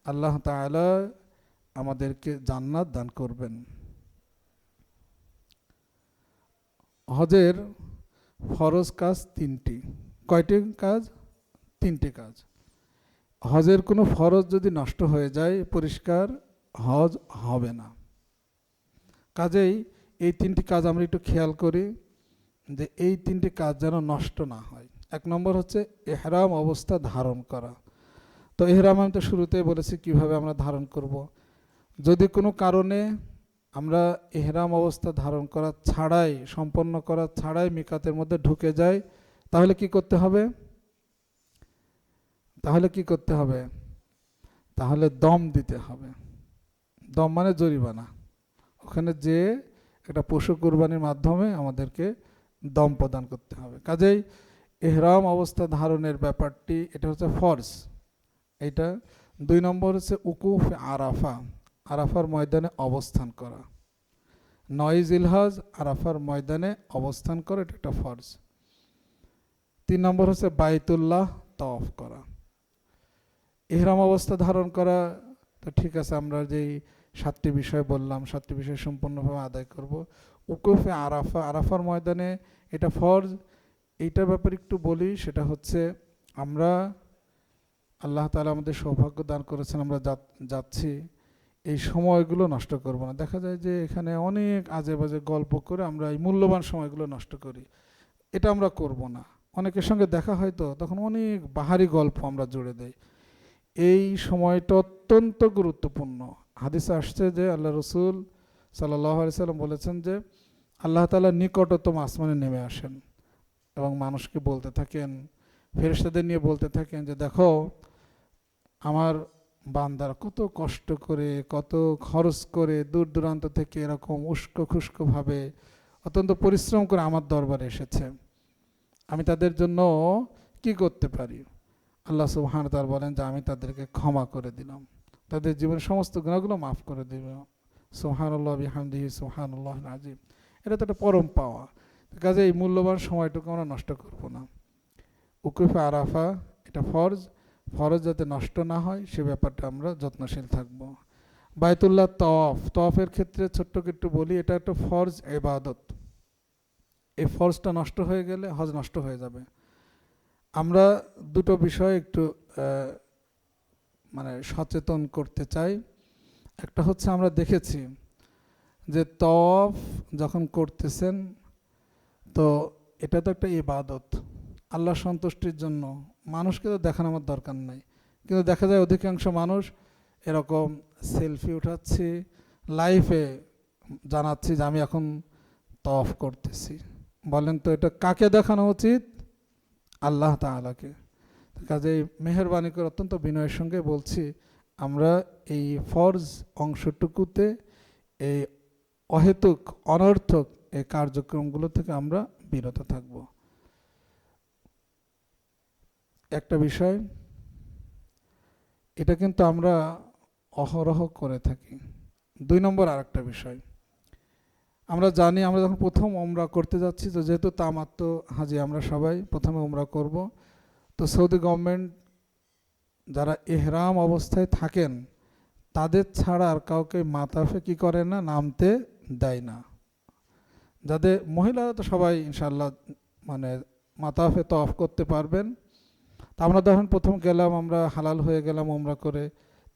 A: আল্লাহ তাআলা আমাদেরকে জান্নাত দান করবেন। হজের ফরজ কাজ তিনটি। কয়টি কাজ? তিনটি কাজ। হজের কোনো ফরজ যদি নষ্ট হয়ে যায়, পরিষ্কার হজ হবে না। কাজেই এই তিনটি কাজ আমরা একটু খেয়াল করি যে এই তিনটি কাজ যেন নষ্ট না হয়। এক নম্বর হচ্ছে ইহরাম অবস্থা ধারণ করা। তো ইহরাম আমি তো শুরুতেই বলেছি কিভাবে আমরা ধারণ করব। যদি কোনো কারণে আমরা ইহরাম অবস্থা ধারণ করা ছাড়াই, সম্পন্ন করা ছাড়াই মিকাতের মধ্যে ঢুকে যাই, তাহলে কি করতে হবে? তাহলে দম দিতে হবে। দম মানে জরিমানা। ওখানে যে একটা পশু কুরবানির মাধ্যমে আমাদেরকে দম প্রদান করতে হবে। কাজেই ইহরাম অবস্থা ধারণের ব্যাপারটি এটা হচ্ছে ফরজ। এইটা 2 নম্বর হচ্ছে উকুফ আরাফা, আরাফার ময়দানে অবস্থান করা। 9 জিলহজ আরাফার ময়দানে অবস্থান করা, এটা একটা ফরজ। 3 নম্বর হচ্ছে বাইতুল্লাহ তওয়াফ করা। ইহরাম অবস্থা ধারণ করা তো ঠিক আছে, আমরা যেই 7টি বিষয় বললাম 7টি বিষয় সম্পূর্ণভাবে আদায় করব। উকুফে আরাফা, আরাফার ময়দানে এটা ফরজ। এইটার ব্যাপারে একটু বলি, সেটা হচ্ছে আমরা আল্লাহ তাআলা আমাদের সৌভাগ্য দান করেছেন, আমরা যাচ্ছি, এই সময়গুলো নষ্ট করব না। দেখা যায় যে এখানে অনেক আজে বাজে গল্প করে আমরা এই মূল্যবান সময়গুলো নষ্ট করি। এটা আমরা করব না। অনেকের সঙ্গে দেখা হয় তো তখন অনেক বাহারি গল্প আমরা জুড়ে দেই। এই সময়টা অত্যন্ত গুরুত্বপূর্ণ। হাদিসে আসছে যে আল্লাহ রসুল সাল্লাল্লাহু আলাইহি সাল্লাম বলেছেন যে আল্লাহ তাআলা নিকটতম আসমানে নেমে আসেন এবং মানুষকে বলতে থাকেন, ফেরেশতাদের নিয়ে বলতে থাকেন যে দেখো আমার বান্দারা কত কষ্ট করে, কত খরচ করে দূর দূরান্ত থেকে এরকম উস্কো খুস্কোভাবে অত্যন্ত পরিশ্রম করে আমার দরবারে এসেছে। আমি তাদের জন্য কি করতে পারি? আল্লাহ সুবহানাহু ওয়া তাআলা বলেন যে আমি তাদেরকে ক্ষমা করে দিলাম, তাদের জীবনের সমস্ত গুনাহগুলো মাফ করে দিলাম। সুবহানাল্লাহ বিহামদিহি সুবহানাল্লাহিল আযীম। এটা তো একটা পরম পাওয়া। কাজে এই মূল্যবান সময়টুকু আমরা নষ্ট করব না। উকুফে আরাফা এটা ফরজ, ফরজ যাতে নষ্ট না হয় সে ব্যাপারটা আমরা যত্নশীল থাকব। বাইতুল্লাহ তওয়াফ, তওয়াফের ক্ষেত্রে ছোট্ট একটু বলি, এটা একটা ফরজ ইবাদত। এই ফরজটা নষ্ট হয়ে গেলে হজ নষ্ট হয়ে যাবে। আমরা দুটো বিষয় একটু মানে সচেতন করতে চাই। একটা হচ্ছে আমরা দেখেছি যে তওয়াফ যখন করতেছেন তো এটা তো একটা ইবাদত, আল্লাহ সন্তুষ্টির জন্য। মানুষকে তো দেখানো আমার দরকার নাই, কিন্তু দেখা যায় অধিকাংশ মানুষ এরকম সেলফি উঠাচ্ছি, লাইফে জানাচ্ছি যে আমি এখন তওয়াফ করতেছি। বলেন তো এটা কাকে দেখানো উচিত? আল্লাহ তাআলাকে। কাজেই মেহেরবানি করে অত্যন্ত বিনয়ের সঙ্গে বলছি, আমরা এই ফরজ অংশটুকুতে এই অহেতুক অনর্থক এই কার্যক্রমগুলো থেকে আমরা বিরত থাকব। একটা বিষয়, এটা কিন্তু আমরা অহরহ করে থাকি। 2 নম্বর আরেকটা বিষয়, আমরা জানি আমরা যখন প্রথম ওমরা করতে যাচ্ছি, তো যেহেতু তামাত্ম হাজি আমরা সবাই প্রথমে ওমরা করব, তো সৌদি গভর্নমেন্ট যারা ইহরাম অবস্থায় থাকেন তাদের ছাড়া আর কাউকে মাতাফে কি করে না, নামতে দেয় না। যাদের মহিলারা তো সবাই ইনশাআল্লাহ মানে মাতাফে তওয়াফ করতে পারবেন। তা আমরা যখন প্রথম গেলাম, আমরা হালাল হয়ে গেলাম ওমরা করে,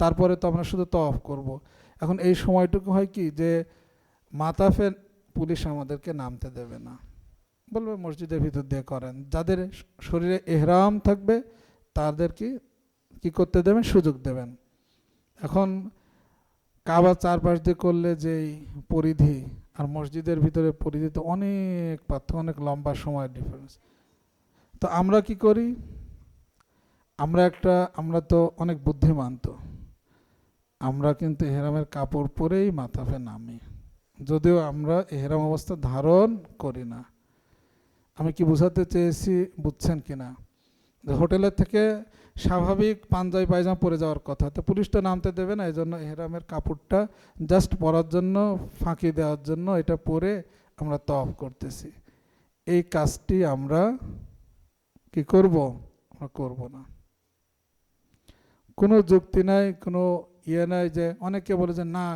A: তারপরে তো আমরা শুধু তওয়াফ করব। এখন এই সময়টুকু হয় কি যে মাতাফে পুলিশ আমাদেরকে নামতে দেবে না, বলবে মসজিদের ভিতর দিয়ে করেন। যাদের শরীরে ইহরাম থাকবে তাদেরকে কি করতে দেবেন, সুযোগ দেবেন। এখন কাবার চারপাশ দিয়ে করলে যেই পরিধি আর মসজিদের ভিতরে পরিধি তো অনেক পার্থক্য, অনেক লম্বা সময়ের ডিফারেন্স। তো আমরা কি করি, আমরা তো অনেক বুদ্ধিমান, তো আমরা কিন্তু ইহরামের কাপড় পরেই মাতাফে নামি, যদিও আমরা ইহরাম অবস্থা ধারণ করি না। আমি কি বোঝাতে চেয়েছি বুঝছেন কিনা? হোটেলের থেকে স্বাভাবিক পাঞ্জাবি পায়জামা পরে যাওয়ার কথা, তো পুলিশ তো নামতে দেবে না, এই জন্য এহরামের কাপড়টা জাস্ট পরার জন্য, ফাঁকি দেওয়ার জন্য এটা পরে আমরা তওয়াফ করতেছি। এই কাজটি আমরা কি করব? আমরা করব না। কোনো যুক্তি নাই, কোনো নাই যে অনেকে বলে যে না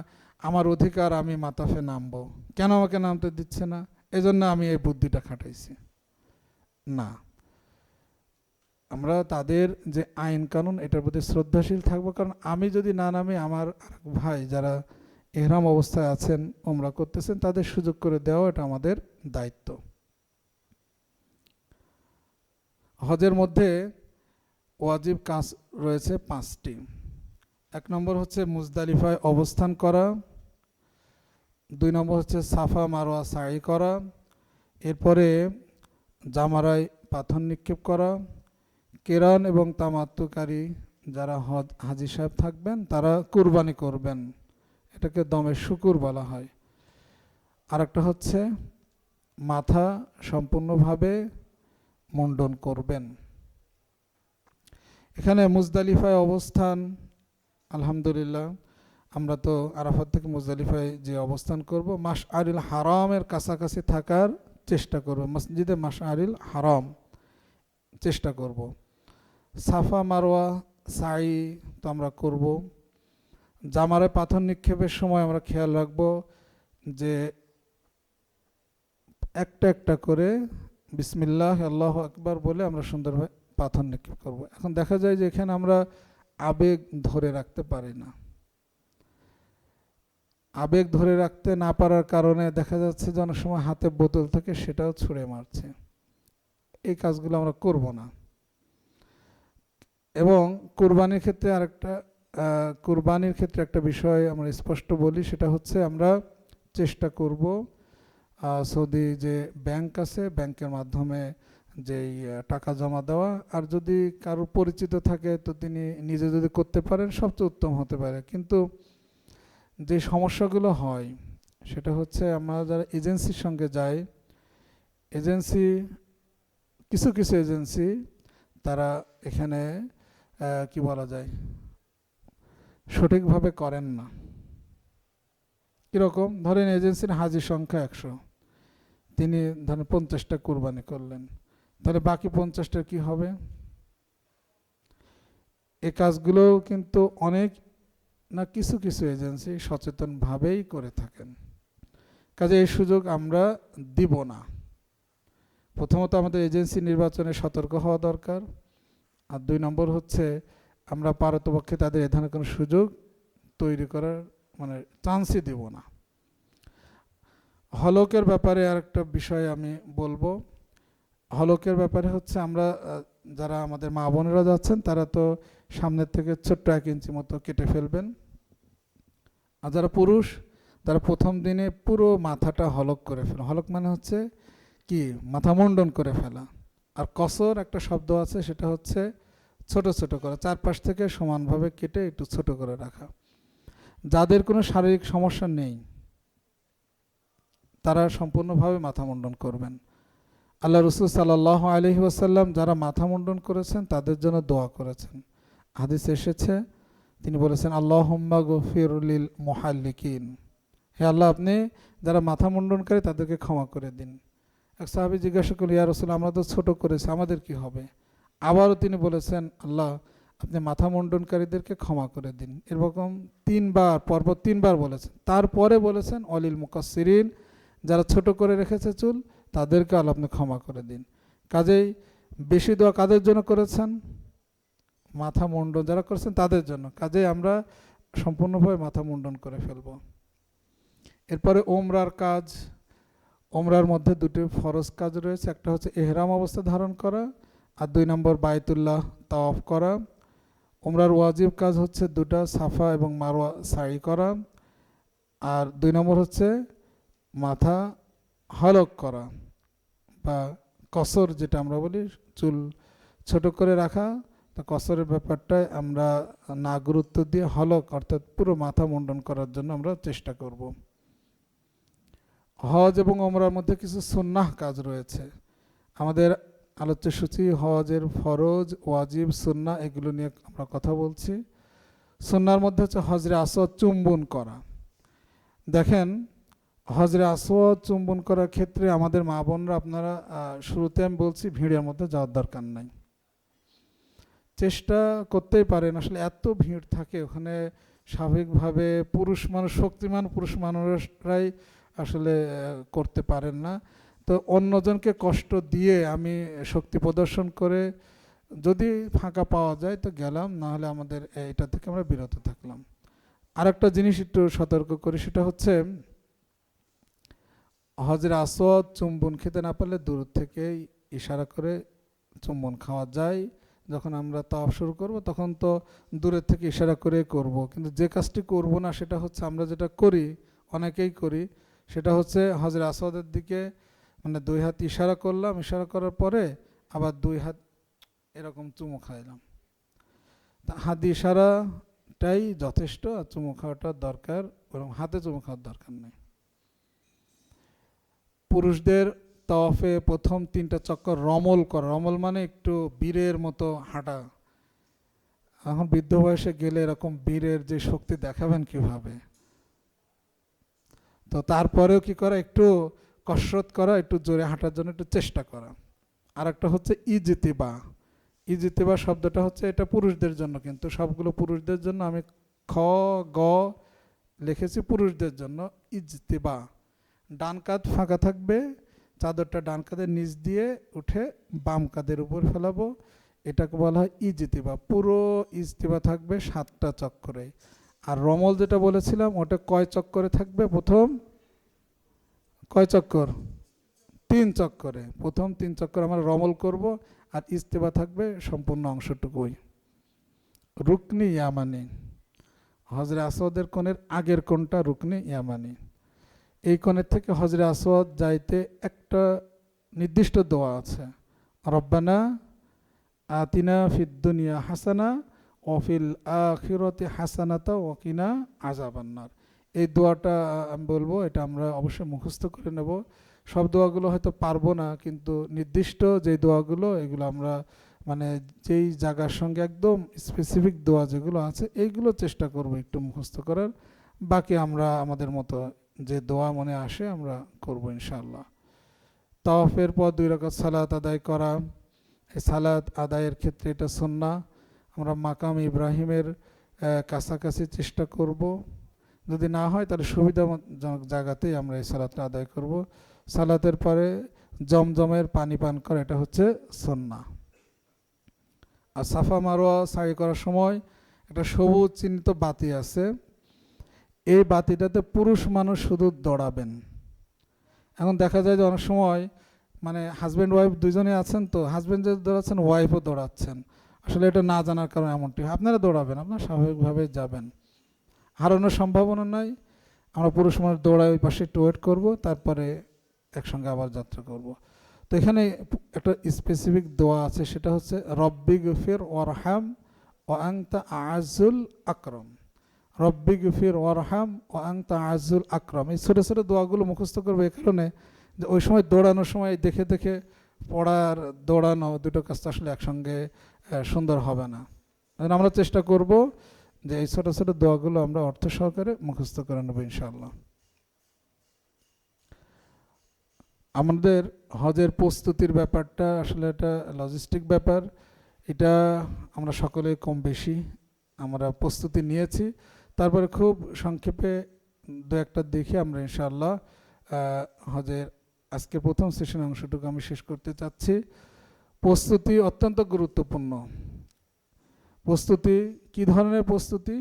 A: আমার অধিকার, আমি মাতাফে নামবো, কেন আমাকে নামতে দিচ্ছে না, এই জন্য আমি এই বুদ্ধিটা খাটাইছি। না, আমরা তাদের যে আইন কানুন এটার প্রতি শ্রদ্ধাশীল থাকবো। কারণ আমি যদি না নামি, আমার আরেক ভাই যারা ইহরাম অবস্থায় আছেন, ওমরা করতেছেন, তাদের সুযোগ করে দেওয়া এটা আমাদের দায়িত্ব। হজের মধ্যে ওয়াজিব কাজ রয়েছে 5টি। 1 নম্বর হচ্ছে মুজদালিফায় অবস্থান করা, 2 নম্বর হচ্ছে সাফা মারওয়া সাই করা, এরপরে জামারায় পাথর নিক্ষেপ করা, কেরান এবং তামাত্তুকারী যারা হাজি সাহেব থাকবেন তারা কুরবানি করবেন, এটাকে দমে শুকুর বলা হয়। আর একটা হচ্ছে মাথা সম্পূর্ণভাবে মুন্ডন করবেন। এখানে মুজদালিফায় অবস্থান, আলহামদুলিল্লাহ আমরা তো আরাফাত থেকে মুজদালিফায় যে অবস্থান করব, মাশআরিল হারামের কাছাকাছি থাকার চেষ্টা করব, মসজিদে মাশআরিল হারাম চেষ্টা করব। সাফা মারওয়া সাই তো আমরা করব। জামারে পাথর নিক্ষেপের সময় আমরা খেয়াল রাখব যে একটা একটা করে বিসমিল্লাহ আল্লাহু আকবার বলে আমরা সুন্দরভাবে পাথর নিক্ষেপ করব। এখন দেখা যায় যে এখানে আমরা আবেগ ধরে রাখতে পারি না। আবেগ ধরে রাখতে না পারার কারণে দেখা যাচ্ছে যে অনেক সময় হাতে বোতল থেকে সেটাও ছুঁড়ে মারছে। এই কাজগুলো আমরা করব না। এবং কুরবানির ক্ষেত্রে কুরবানির ক্ষেত্রে একটা বিষয় আমরা স্পষ্ট বলি, সেটা হচ্ছে আমরা চেষ্টা করব সৌদি যে ব্যাংক আছে, ব্যাংকের মাধ্যমে যেই টাকা জমা দেওয়া, আর যদি কারোর পরিচিত থাকে তো তিনি নিজে যদি করতে পারেন সবচেয়ে উত্তম হতে পারে। কিন্তু যে সমস্যাগুলো হয় সেটা হচ্ছে আমরা যারা এজেন্সির সঙ্গে যাই, এজেন্সি কিছু কিছু এজেন্সি তারা এখানে কি বলা যায় সঠিকভাবে করেন না। কীরকম? ধরেন এজেন্সির হাজির সংখ্যা 100, তিনি ধরেন 50টা কুরবানি করলেন, তাহলে বাকি 50টার কি হবে? এই কাজগুলোও কিন্তু অনেক না কিছু কিছু এজেন্সি সচেতনভাবেই করে থাকেন। কাজে এই সুযোগ আমরা দিব না। প্রথমত আমাদের এজেন্সি নির্বাচনে সতর্ক হওয়া দরকার, আর 2 নম্বর হচ্ছে আমরা পারতপক্ষে তাদের এ ধরনের কোনো সুযোগ তৈরি করার চান্সই দেব না। হলকের ব্যাপারে আরেকটা বিষয় আমি বলবো। হলকের ব্যাপারে হচ্ছে আমরা যারা আমাদের মা বোনেরা যাচ্ছেন তারা তো সামনের থেকে ছোট্ট 1 ইঞ্চি মতো কেটে ফেলবেন, আর যারা পুরুষ তারা প্রথম দিনে পুরো মাথাটা হলক করে ফেলা। হলক মানে হচ্ছে কি? মাথা মুন্ডন করে ফেলা। আর কসর একটা শব্দ আছে, সেটা হচ্ছে ছোট ছোট করা, চারপাশ থেকে সমানভাবে কেটে একটু ছোট করে রাখা। যাদের কোনো শারীরিক সমস্যা নেই তারা সম্পূর্ণভাবে মাথা মুন্ডন করবেন। আল্লাহ রাসূল সাল্লাল্লাহু আলাইহি ওয়াসাল্লাম যারা মাথা মুন্ডন করেছেন তাদের জন্য দোয়া করেছেন। হাদিসে এসেছে, তিনি বলেছেন আল্লাহুম্মা গফির লিল মুহাল্লিকিন, হে আল্লাহ আপনি যারা মাথা মুন্ডনকারী তাদেরকে ক্ষমা করে দিন। এক সাহাবী জিজ্ঞাসা করলেন, ইয়া রাসূল আমরা তো ছোট করেছি, আমাদের কি হবে? আবারও তিনি বলেছেন আল্লাহ আপনি মাথা মুন্ডনকারীদেরকে ক্ষমা করে দিন। এরকম 3বার, পরপর 3বার বলেছেন। তারপরে বলেছেন অলিল মুকাসসিরিন, যারা ছোট করে রেখেছে চুল তাদেরকে আল্লাহ আপনি ক্ষমা করে দিন। কাজেই বেশি দোয়া কাদের জন্য করেছেন? মাথা মুন্ডন যারা করেছেন তাদের জন্য। কাজেই আমরা সম্পূর্ণভাবে মাথা মুন্ডন করে ফেলব। এরপরে ওমরার কাজ। ওমরার মধ্যে 2টি ফরজ কাজ রয়েছে, একটা হচ্ছে এহরাম অবস্থা ধারণ করা, আর 2 নম্বর বাইতুল্লাহ তাওয়াফ করা। ওমরার ওয়াজিব কাজ হচ্ছে 2টা সাফা এবং মারওয়া সাই করা, আর 2 নম্বর হচ্ছে মাথা হলক করা বা কসর, যেটা আমরা বলি চুল ছোট করে রাখা। তো কসরের ব্যাপারটায় আমরা না গুরুত্ব দিয়ে হলক অর্থাৎ পুরো মাথা মুন্ডন করার জন্য আমরা চেষ্টা করব। হজ এবং ওমরার মধ্যে কিছু সুন্নাহ কাজ রয়েছে। আমাদের আলোচ্য সূচি হজের ফরজ, ওয়াজিব, সুন্নাহ এগুলো নিয়ে আমরা কথা বলছি। সুন্নাহর মধ্যে হচ্ছে হজরে আসওয়াদ চুম্বন করা। দেখেন, হজরে আসওয়াদ চুম্বন করার ক্ষেত্রে আমাদের মা বোনরা, আপনারা শুরুতে আমি বলছি ভিড়ের মধ্যে যাওয়ার দরকার নাই, চেষ্টা করতেই পারেন। আসলে এত ভিড় থাকে ওখানে, স্বাভাবিকভাবে পুরুষ মানুষ, শক্তিমান পুরুষ মানুষরাই আসলে করতে পারেন না। তো অন্যজনকে কষ্ট দিয়ে আমি শক্তি প্রদর্শন করে যদি ফাঁকা পাওয়া যায় তো গেলাম, না হলে আমাদের এটা থেকে আমরা বিরত থাকলাম। আরেকটা জিনিস একটু সতর্ক করি, সেটা হচ্ছে হজরে আসওয়াদ চুম্বন খেতে না পারলে দূর থেকে ইশারা করে চুম্বন খাওয়া যায়। যখন আমরা তাওয়াফ শুরু করব তখন তো দূরের থেকে ইশারা করে করব, কিন্তু যে কাজটি করব না সেটা হচ্ছে আমরা যেটা করি, অনেকেই করি, সেটা হচ্ছে হজরে আসওয়াদের দিকে মানে দুই হাত ইশারা করলাম, ইশারা করার পরে আবার দুই হাত এরকম চুমু খাইলাম। তা হাত ইশারাটাই যথেষ্ট, আর চুমু খাওয়াটার দরকার, এবং হাতে চুমু খাওয়ার দরকার নেই। পুরুষদের তাওয়াফে প্রথম 3টা চক্কর রমল করা, রমল মানে একটু বীরের মতো হাঁটা। এখন বৃদ্ধ বয়সে গেলে এরকম বীরের যে শক্তি দেখাবেন কিভাবে? তো তারপরেও কি করা, একটু কসরত করা, একটু জোরে হাঁটার জন্য একটু চেষ্টা করা। আর একটা হচ্ছে ইজতিবা। ইজতিবা শব্দটা হচ্ছে, এটা পুরুষদের জন্য, কিন্তু সবগুলো পুরুষদের জন্য, আমি খ গ লিখেছি পুরুষদের জন্য। ইজতিবা, ডান কাঁধ ফাঁকা থাকবে, চাদরটা ডান কাঁধের নিচ দিয়ে উঠে বাম কাঁধের উপর ফেলাবো, এটাকে বলা হয় ইজতিবা। পুরো ইজতিবা থাকবে 7টা চক্করে। আর রমল যেটা বলেছিলাম ওটা কয় চক্করে থাকবে? প্রথম কয় চক্কর? 3 চক্করে। প্রথম 3 চক্কর আমরা রমল করব, আর ইজতিবা থাকবে সম্পূর্ণ অংশটুকুই। রুকনি ইয়ামানি, হজরে আসওয়াদের কোণের আগের কোণটা রুকনি ইয়ামানি। এই কোণের থেকে হজরে আসওয়াদ যাইতে একটা নির্দিষ্ট দোয়া আছে, রব্বানা আতিনা ফিদ দুনিয়া হাসানা ও ফিল আখিরাতি হাসানাতা ওয়া কিনা আযাবান্নার। এই দোয়াটা আমি বলবো, এটা আমরা অবশ্যই মুখস্থ করে নেব। সব দোয়াগুলো হয়তো পারবো না, কিন্তু নির্দিষ্ট যে দোয়াগুলো, এগুলো আমরা মানে যেই জায়গার সঙ্গে একদম স্পেসিফিক দোয়া যেগুলো আছে এইগুলো চেষ্টা করব একটু মুখস্থ করার। বাকি আমরা আমাদের মতো যে দোয়া মনে আসে আমরা করব ইনশাআল্লাহ। তাওয়াফের পর 2 রাকাত সালাত আদায় করা, এই সালাত আদায়ের ক্ষেত্রে এটা সুন্নাহ। আমরা মাকাম ইব্রাহিমের কাছাকাছি চেষ্টা করব, যদি না হয় তাহলে সুবিধাজনক জায়গাতেই আমরা এই সালাতটা আদায় করব। সালাতের পরে জমজমের পানি পান করা, এটা হচ্ছে সুন্নাহ। আর সাফা মারোয়া সাই করার সময় একটা সবুজ চিহ্নিত বাতি আছে, এই বাতিটাতে পুরুষ মানুষ শুধু দৌড়াবেন। এখন দেখা যায় যে অনেক সময় মানে হাজব্যান্ড ওয়াইফ দুজনেই আছেন, তো হাজব্যান্ড যে দৌড়াচ্ছেন ওয়াইফও দৌড়াচ্ছেন, আসলে এটা না জানার কারণে এমনটি হয়। আপনারা দৌড়াবেন, আপনারা স্বাভাবিকভাবে যাবেন, হারানোর সম্ভাবনা নাই। আমরা পুরুষ মানুষ দৌড়ায় ওই পাশে একটু ওয়েট করবো, তারপরে একসঙ্গে আবার যাত্রা করব। তো এখানে একটা স্পেসিফিক দোয়া আছে, সেটা হচ্ছে রব্বি গফির ওয়ারহাম ও আংতা আজুল আকরম। রব্বি গফির ওয়ারহাম ও আংতা আজুল আকরম, এই ছোটো ছোটো দোয়াগুলো মুখস্থ করবো এই কারণে যে ওই সময় দৌড়ানোর সময় দেখে দেখে পড়ার দৌড়ানো দুটো কাজ আসলে একসঙ্গে সুন্দর হবে না। আমরা চেষ্টা করব যে এই ছোটো ছোটো দোয়াগুলো আমরা অর্থ সহকারে মুখস্থ করে নেব ইনশাআল্লাহ। আমাদের হজের প্রস্তুতির ব্যাপারটা আসলে এটা লজিস্টিক ব্যাপার, এটা আমরা সকলে কম বেশি আমরা প্রস্তুতি নিয়েছি। তারপরে খুব সংক্ষেপে 2-1টা দেখে আমরা ইনশাআল্লাহ হজের আজকে প্রথম সেশন অংশটুকু আমি শেষ করতে চাচ্ছি। প্রস্তুতি অত্যন্ত গুরুত্বপূর্ণ। প্রস্তুতি কি ধরনের প্রস্তুতি?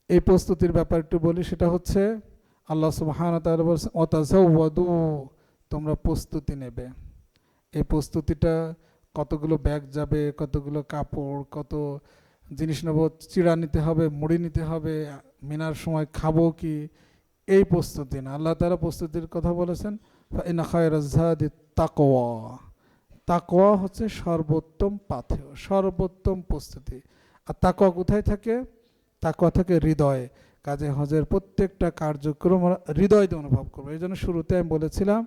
A: এই প্রস্তুতির ব্যাপার একটু বলি, সেটা হচ্ছে আল্লাহ সুবহানাহু ওয়া তাআলা বলেছেন ওয়াতাযাওয়াদু, তোমরা প্রস্তুতি নেবে। এই প্রস্তুতিটা কতগুলো ব্যাগ যাবে, কতগুলো কাপড়, কত জিনিস নেব, চিড়া নিতে হবে, মুড়ি নিতে হবে, মিনার সময় খাবো কি, এই প্রস্তুতি না। আল্লাহ তাআলা প্রস্তুতির কথা বলেছেন ফাইন খায়রাজ যাদি তাকওয়া। তাকওয়া হচ্ছে সর্বোত্তম পাথেয়, সর্বোত্তম প্রস্তুতি। আর তাকওয়া কোথায় থাকে? তাকওয়া থাকে হৃদয়ে। কাজে হজের প্রত্যেকটা কার্যক্রম হৃদয় দিয়ে অনুভব করবো। এই জন্য শুরুতে আমি বলেছিলাম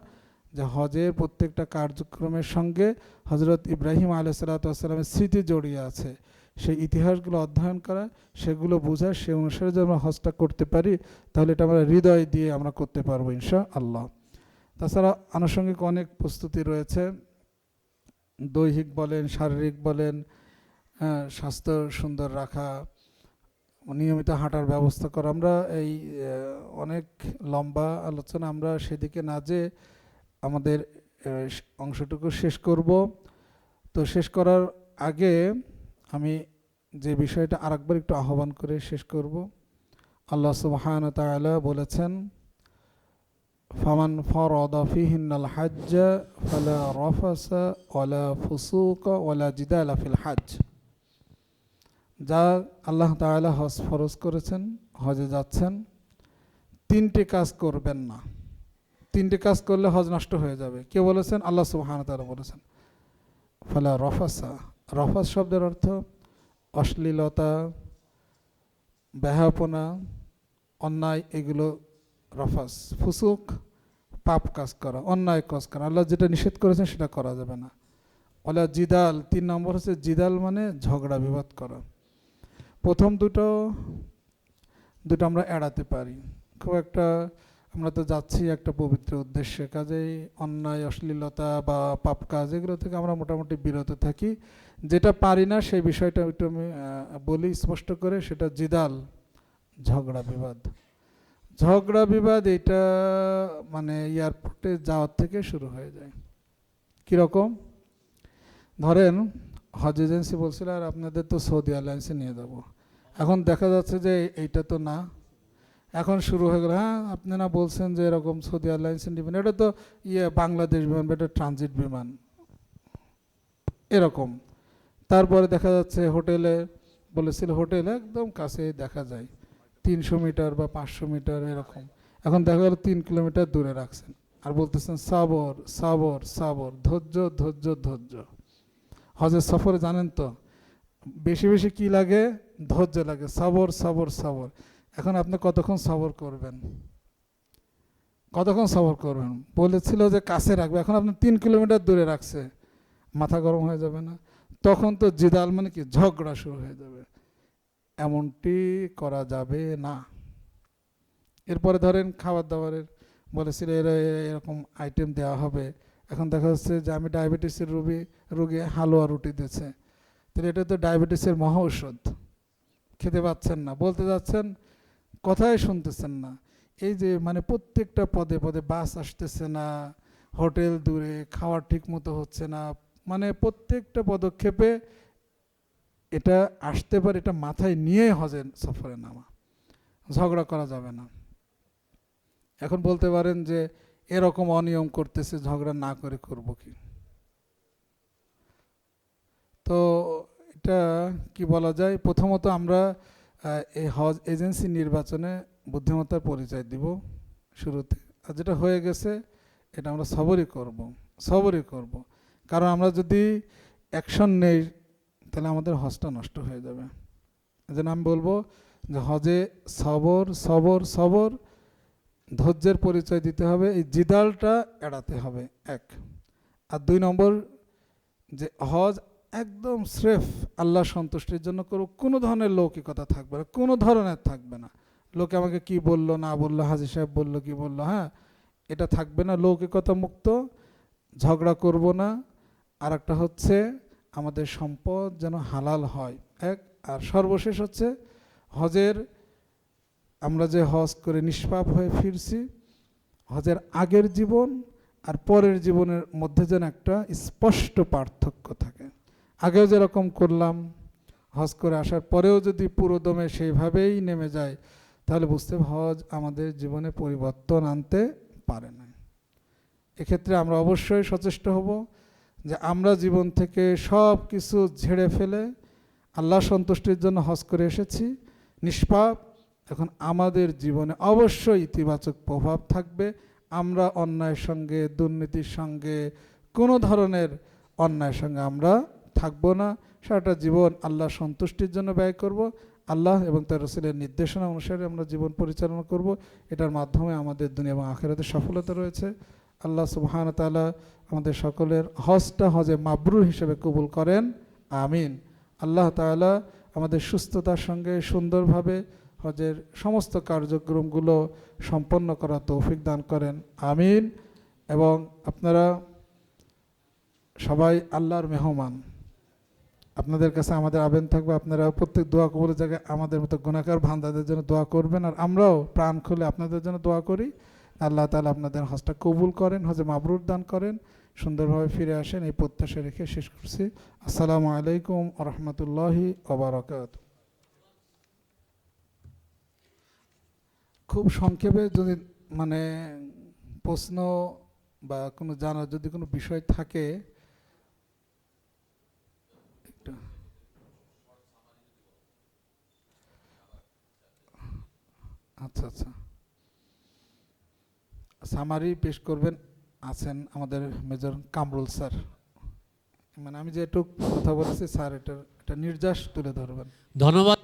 A: যে হজের প্রত্যেকটা কার্যক্রমের সঙ্গে হজরত ইব্রাহিম আলাইহিসসালামের স্মৃতি জড়িয়ে আছে। সেই ইতিহাসগুলো অধ্যয়ন করা, সেগুলো বোঝা, সে অনুসারে যদি আমরা হজটা করতে পারি তাহলে এটা আমরা হৃদয় দিয়ে আমরা করতে পারবো ইনশাআল্লাহ। তাছাড়া আনুষঙ্গিক অনেক প্রস্তুতি রয়েছে, দৈহিক বলেন, শারীরিক বলেন, স্বাস্থ্য সুন্দর রাখা, নিয়মিত হাঁটার ব্যবস্থা করা। আমরা এই অনেক লম্বা আলোচনা আমরা সেদিকে না যে আমাদের অংশটুকু শেষ করব। তো শেষ করার আগে আমি যে বিষয়টা আরেকবার একটু আহ্বান করে শেষ করব। আল্লাহ সুবহানাহু ওয়া তাআলা বলেছেন, ফামান ফারাদা ফিহিন্নাল হাজ্জ ফালা রাফাসা ওয়ালা ফুসুকা ওয়ালা জিদালা ফিল হজ। যা আল্লাহ তাআলা হজ ফরজ করেছেন, হজে যাচ্ছেন, তিনটি কাজ করবেন না। তিনটি কাজ করলে হজ নষ্ট হয়ে যাবে। কে বলেছেন? আল্লাহ সুবহানাহু ওয়া তাআলা বলেছেন। ফালা রাফাসা, রাফাস শব্দের অর্থ অশ্লীলতা, ব্যাহাপনা, অন্যায়, এগুলো রাফাস। ফুসুক, পাপ কাজ করা, অন্যায় কাজ করা, আল্লাহ যেটা নিষেধ করেছেন সেটা করা যাবে না। ওলা জিদাল, 3 নম্বর হচ্ছে জিদাল, মানে ঝগড়া বিবাদ করা। প্রথম দুটো আমরা এড়াতে পারি খুব একটা। আমরা তো যাচ্ছি একটা পবিত্র উদ্দেশ্যে, কাজেই অন্যায়, অশ্লীলতা বা পাপ কাজ এগুলো থেকে আমরা মোটামুটি বিরত থাকি। যেটা পারি না সেই বিষয়টা একটু আমি বলি স্পষ্ট করে, সেটা জিদাল, ঝগড়া বিবাদ। ঝগড়া বিবাদ এটা মানে এয়ারপোর্টে যাওয়ার থেকে শুরু হয়ে যায়। কীরকম? ধরেন হজ এজেন্সি বলছিল আর আপনাদের তো সৌদি এয়ারলাইন্সে নিয়ে যাব, এখন দেখা যাচ্ছে যে এইটা তো না, এখন শুরু হয়ে গেল, হ্যাঁ আপনারা বলছেন যে এরকম সৌদি এয়ারলাইন্সে নেবেন, এটা তো বাংলাদেশ বিমান বা এটা ট্রানজিট বিমান, এরকম। তারপরে দেখা যাচ্ছে হোটেলে বলেছিল, হোটেলে একদম কাছে দেখা যায় 300 মিটার বা 500 মিটার এরকম, এখন দেখা গেল 3 কিলোমিটার দূরে রাখছেন আর বলতেছেন সাবর সাবর সাবর, ধৈর্য ধৈর্য ধৈর্য। হজের সফরে জানেন তো বেশি বেশি কি লাগে? ধৈর্য লাগে, সাবর সাবর সাবর। এখন আপনি কতক্ষণ সবর করবেন? কতক্ষণ সবর করবেন? বলেছিল যে কাছে রাখবে, এখন আপনি 3 কিলোমিটার দূরে রাখছে, মাথা গরম হয়ে যাবে না? তখন তো জিদাল, মানে কি, ঝগড়া শুরু হয়ে যাবে। এমনটি করা যাবে না। এরপরে ধরেন খাবার দাবারের বলেছিল এরকম আইটেম দেওয়া হবে, এখন দেখা যাচ্ছে যে আমি ডায়াবেটিসের রোগী হালুয়া রুটি দিচ্ছে, তাহলে এটা তো ডায়াবেটিসের মহা ঔষধ, খেতে পাচ্ছেন না, বলতে যাচ্ছেন কথাই শুনতেছেন না। এই যে মানে প্রত্যেকটা পদে পদে বাস আসতেছে না, হোটেল দূরে, খাওয়ার ঠিক মতো হচ্ছে না, মানে প্রত্যেকটা পদক্ষেপে এটা আসতে পারে, এটা মাথায় নিয়ে হজের সফরে নামা। ঝগড়া করা যাবে না। এখন বলতে পারেন যে এরকম অনিয়ম করতেছে, ঝগড়া না করে করব কি? তো এটা কি বলা যায়, প্রথমত আমরা এই হজ এজেন্সি নির্বাচনে বুদ্ধিমত্তার পরিচয় দিব শুরুতে, আর যেটা হয়ে গেছে এটা আমরা সবরই করব। কারণ আমরা যদি অ্যাকশন নেই তাহলে আমাদের হজটা নষ্ট হয়ে যাবে। এজন্য আমি বলবো যে হজে সবর সবর সবর, ধৈর্যের পরিচয় দিতে হবে, এই জিদালটা এড়াতে হবে 1। আর 2 নম্বর, যে হজ একদম স্রেফ আল্লাহ সন্তুষ্টির জন্য করব, কোনো ধরনের লৌকিকতা থাকবে না, কোনো ধরনের থাকবে না। লোকে আমাকে কি বললো না বললো, হাজী সাহেব বললো কি বললো, হ্যাঁ, এটা থাকবে না, লৌকিকতা মুক্ত। ঝগড়া করব না। আর একটা হচ্ছে আমাদের সম্পদ যেন হালাল হয় 1। আর সর্বশেষ হচ্ছে হজের, আমরা যে হজ করে নিষ্পাপ হয়ে ফিরছি, হজের আগের জীবন আর পরের জীবনের মধ্যে যেন একটা স্পষ্ট পার্থক্য থাকে। আগেও যেরকম করলাম, হজ করে আসার পরেও যদি পুরোদমে সেইভাবেই নেমে যায়, তাহলে বুঝতে হবে হজ আমাদের জীবনে পরিবর্তন আনতে পারে না। এক্ষেত্রে আমরা অবশ্যই সচেষ্ট হব যে আমরা জীবন থেকে সব কিছু ঝেড়ে ফেলে আল্লাহ সন্তুষ্টির জন্য হজ করে এসেছি, নিষ্পাপ। এখন আমাদের জীবনে অবশ্যই ইতিবাচক প্রভাব থাকবে। আমরা অন্যায়ের সঙ্গে, দুর্নীতির সঙ্গে, কোনো ধরনের অন্যায়ের সঙ্গে আমরা থাকবো না। সারাটা জীবন আল্লাহ সন্তুষ্টির জন্য ব্যয় করব, আল্লাহ এবং তার রাসূলের নির্দেশনা অনুসারে আমরা জীবন পরিচালনা করব। এটার মাধ্যমে আমাদের দুনিয়া এবং আখিরাতে সফলতা রয়েছে। আল্লাহ সুবহানাহু ওয়া তাআলা আমাদের সকলের হজটা হজে মাবরুর হিসেবে কবুল করেন, আমিন। আল্লাহ তাআলা আমাদের সুস্থতার সঙ্গে সুন্দরভাবে হজের সমস্ত কার্যক্রমগুলো সম্পন্ন করার তৌফিক দান করেন, আমিন। এবং আপনারা সবাই আল্লাহর মেহমান, আপনাদের কাছে আমাদের আবেদন থাকবে আপনারা প্রত্যেক দোয়া কবুলের জায়গায় আমাদের মতো গুনাহগার বান্দাদের জন্য দোয়া করবেন, আর আমরাও প্রাণ খুলে আপনাদের জন্য দোয়া করি। আল্লাহ তাআলা আপনাদের হজটা কবুল করেন, হজে মাবরুর দান করেন, সুন্দরভাবে ফিরে আসেন, এই প্রত্যাশা রেখে শেষ করছি। আসসালামু আলাইকুম ওয়া রাহমাতুল্লাহি ওয়া বারাকাতুহু। খুব সংক্ষেপে যদি মানে প্রশ্ন বা কোনো জানার যদি কোনো বিষয় থাকে একটু। আচ্ছা আচ্ছা, সামারি পেশ করবেন আছেন আমাদের মেজর কামরুল স্যার। মানে আমি যেটুকু কথা বলেছি স্যার এটা নির্যাস তুলে ধরবেন।
B: ধন্যবাদ।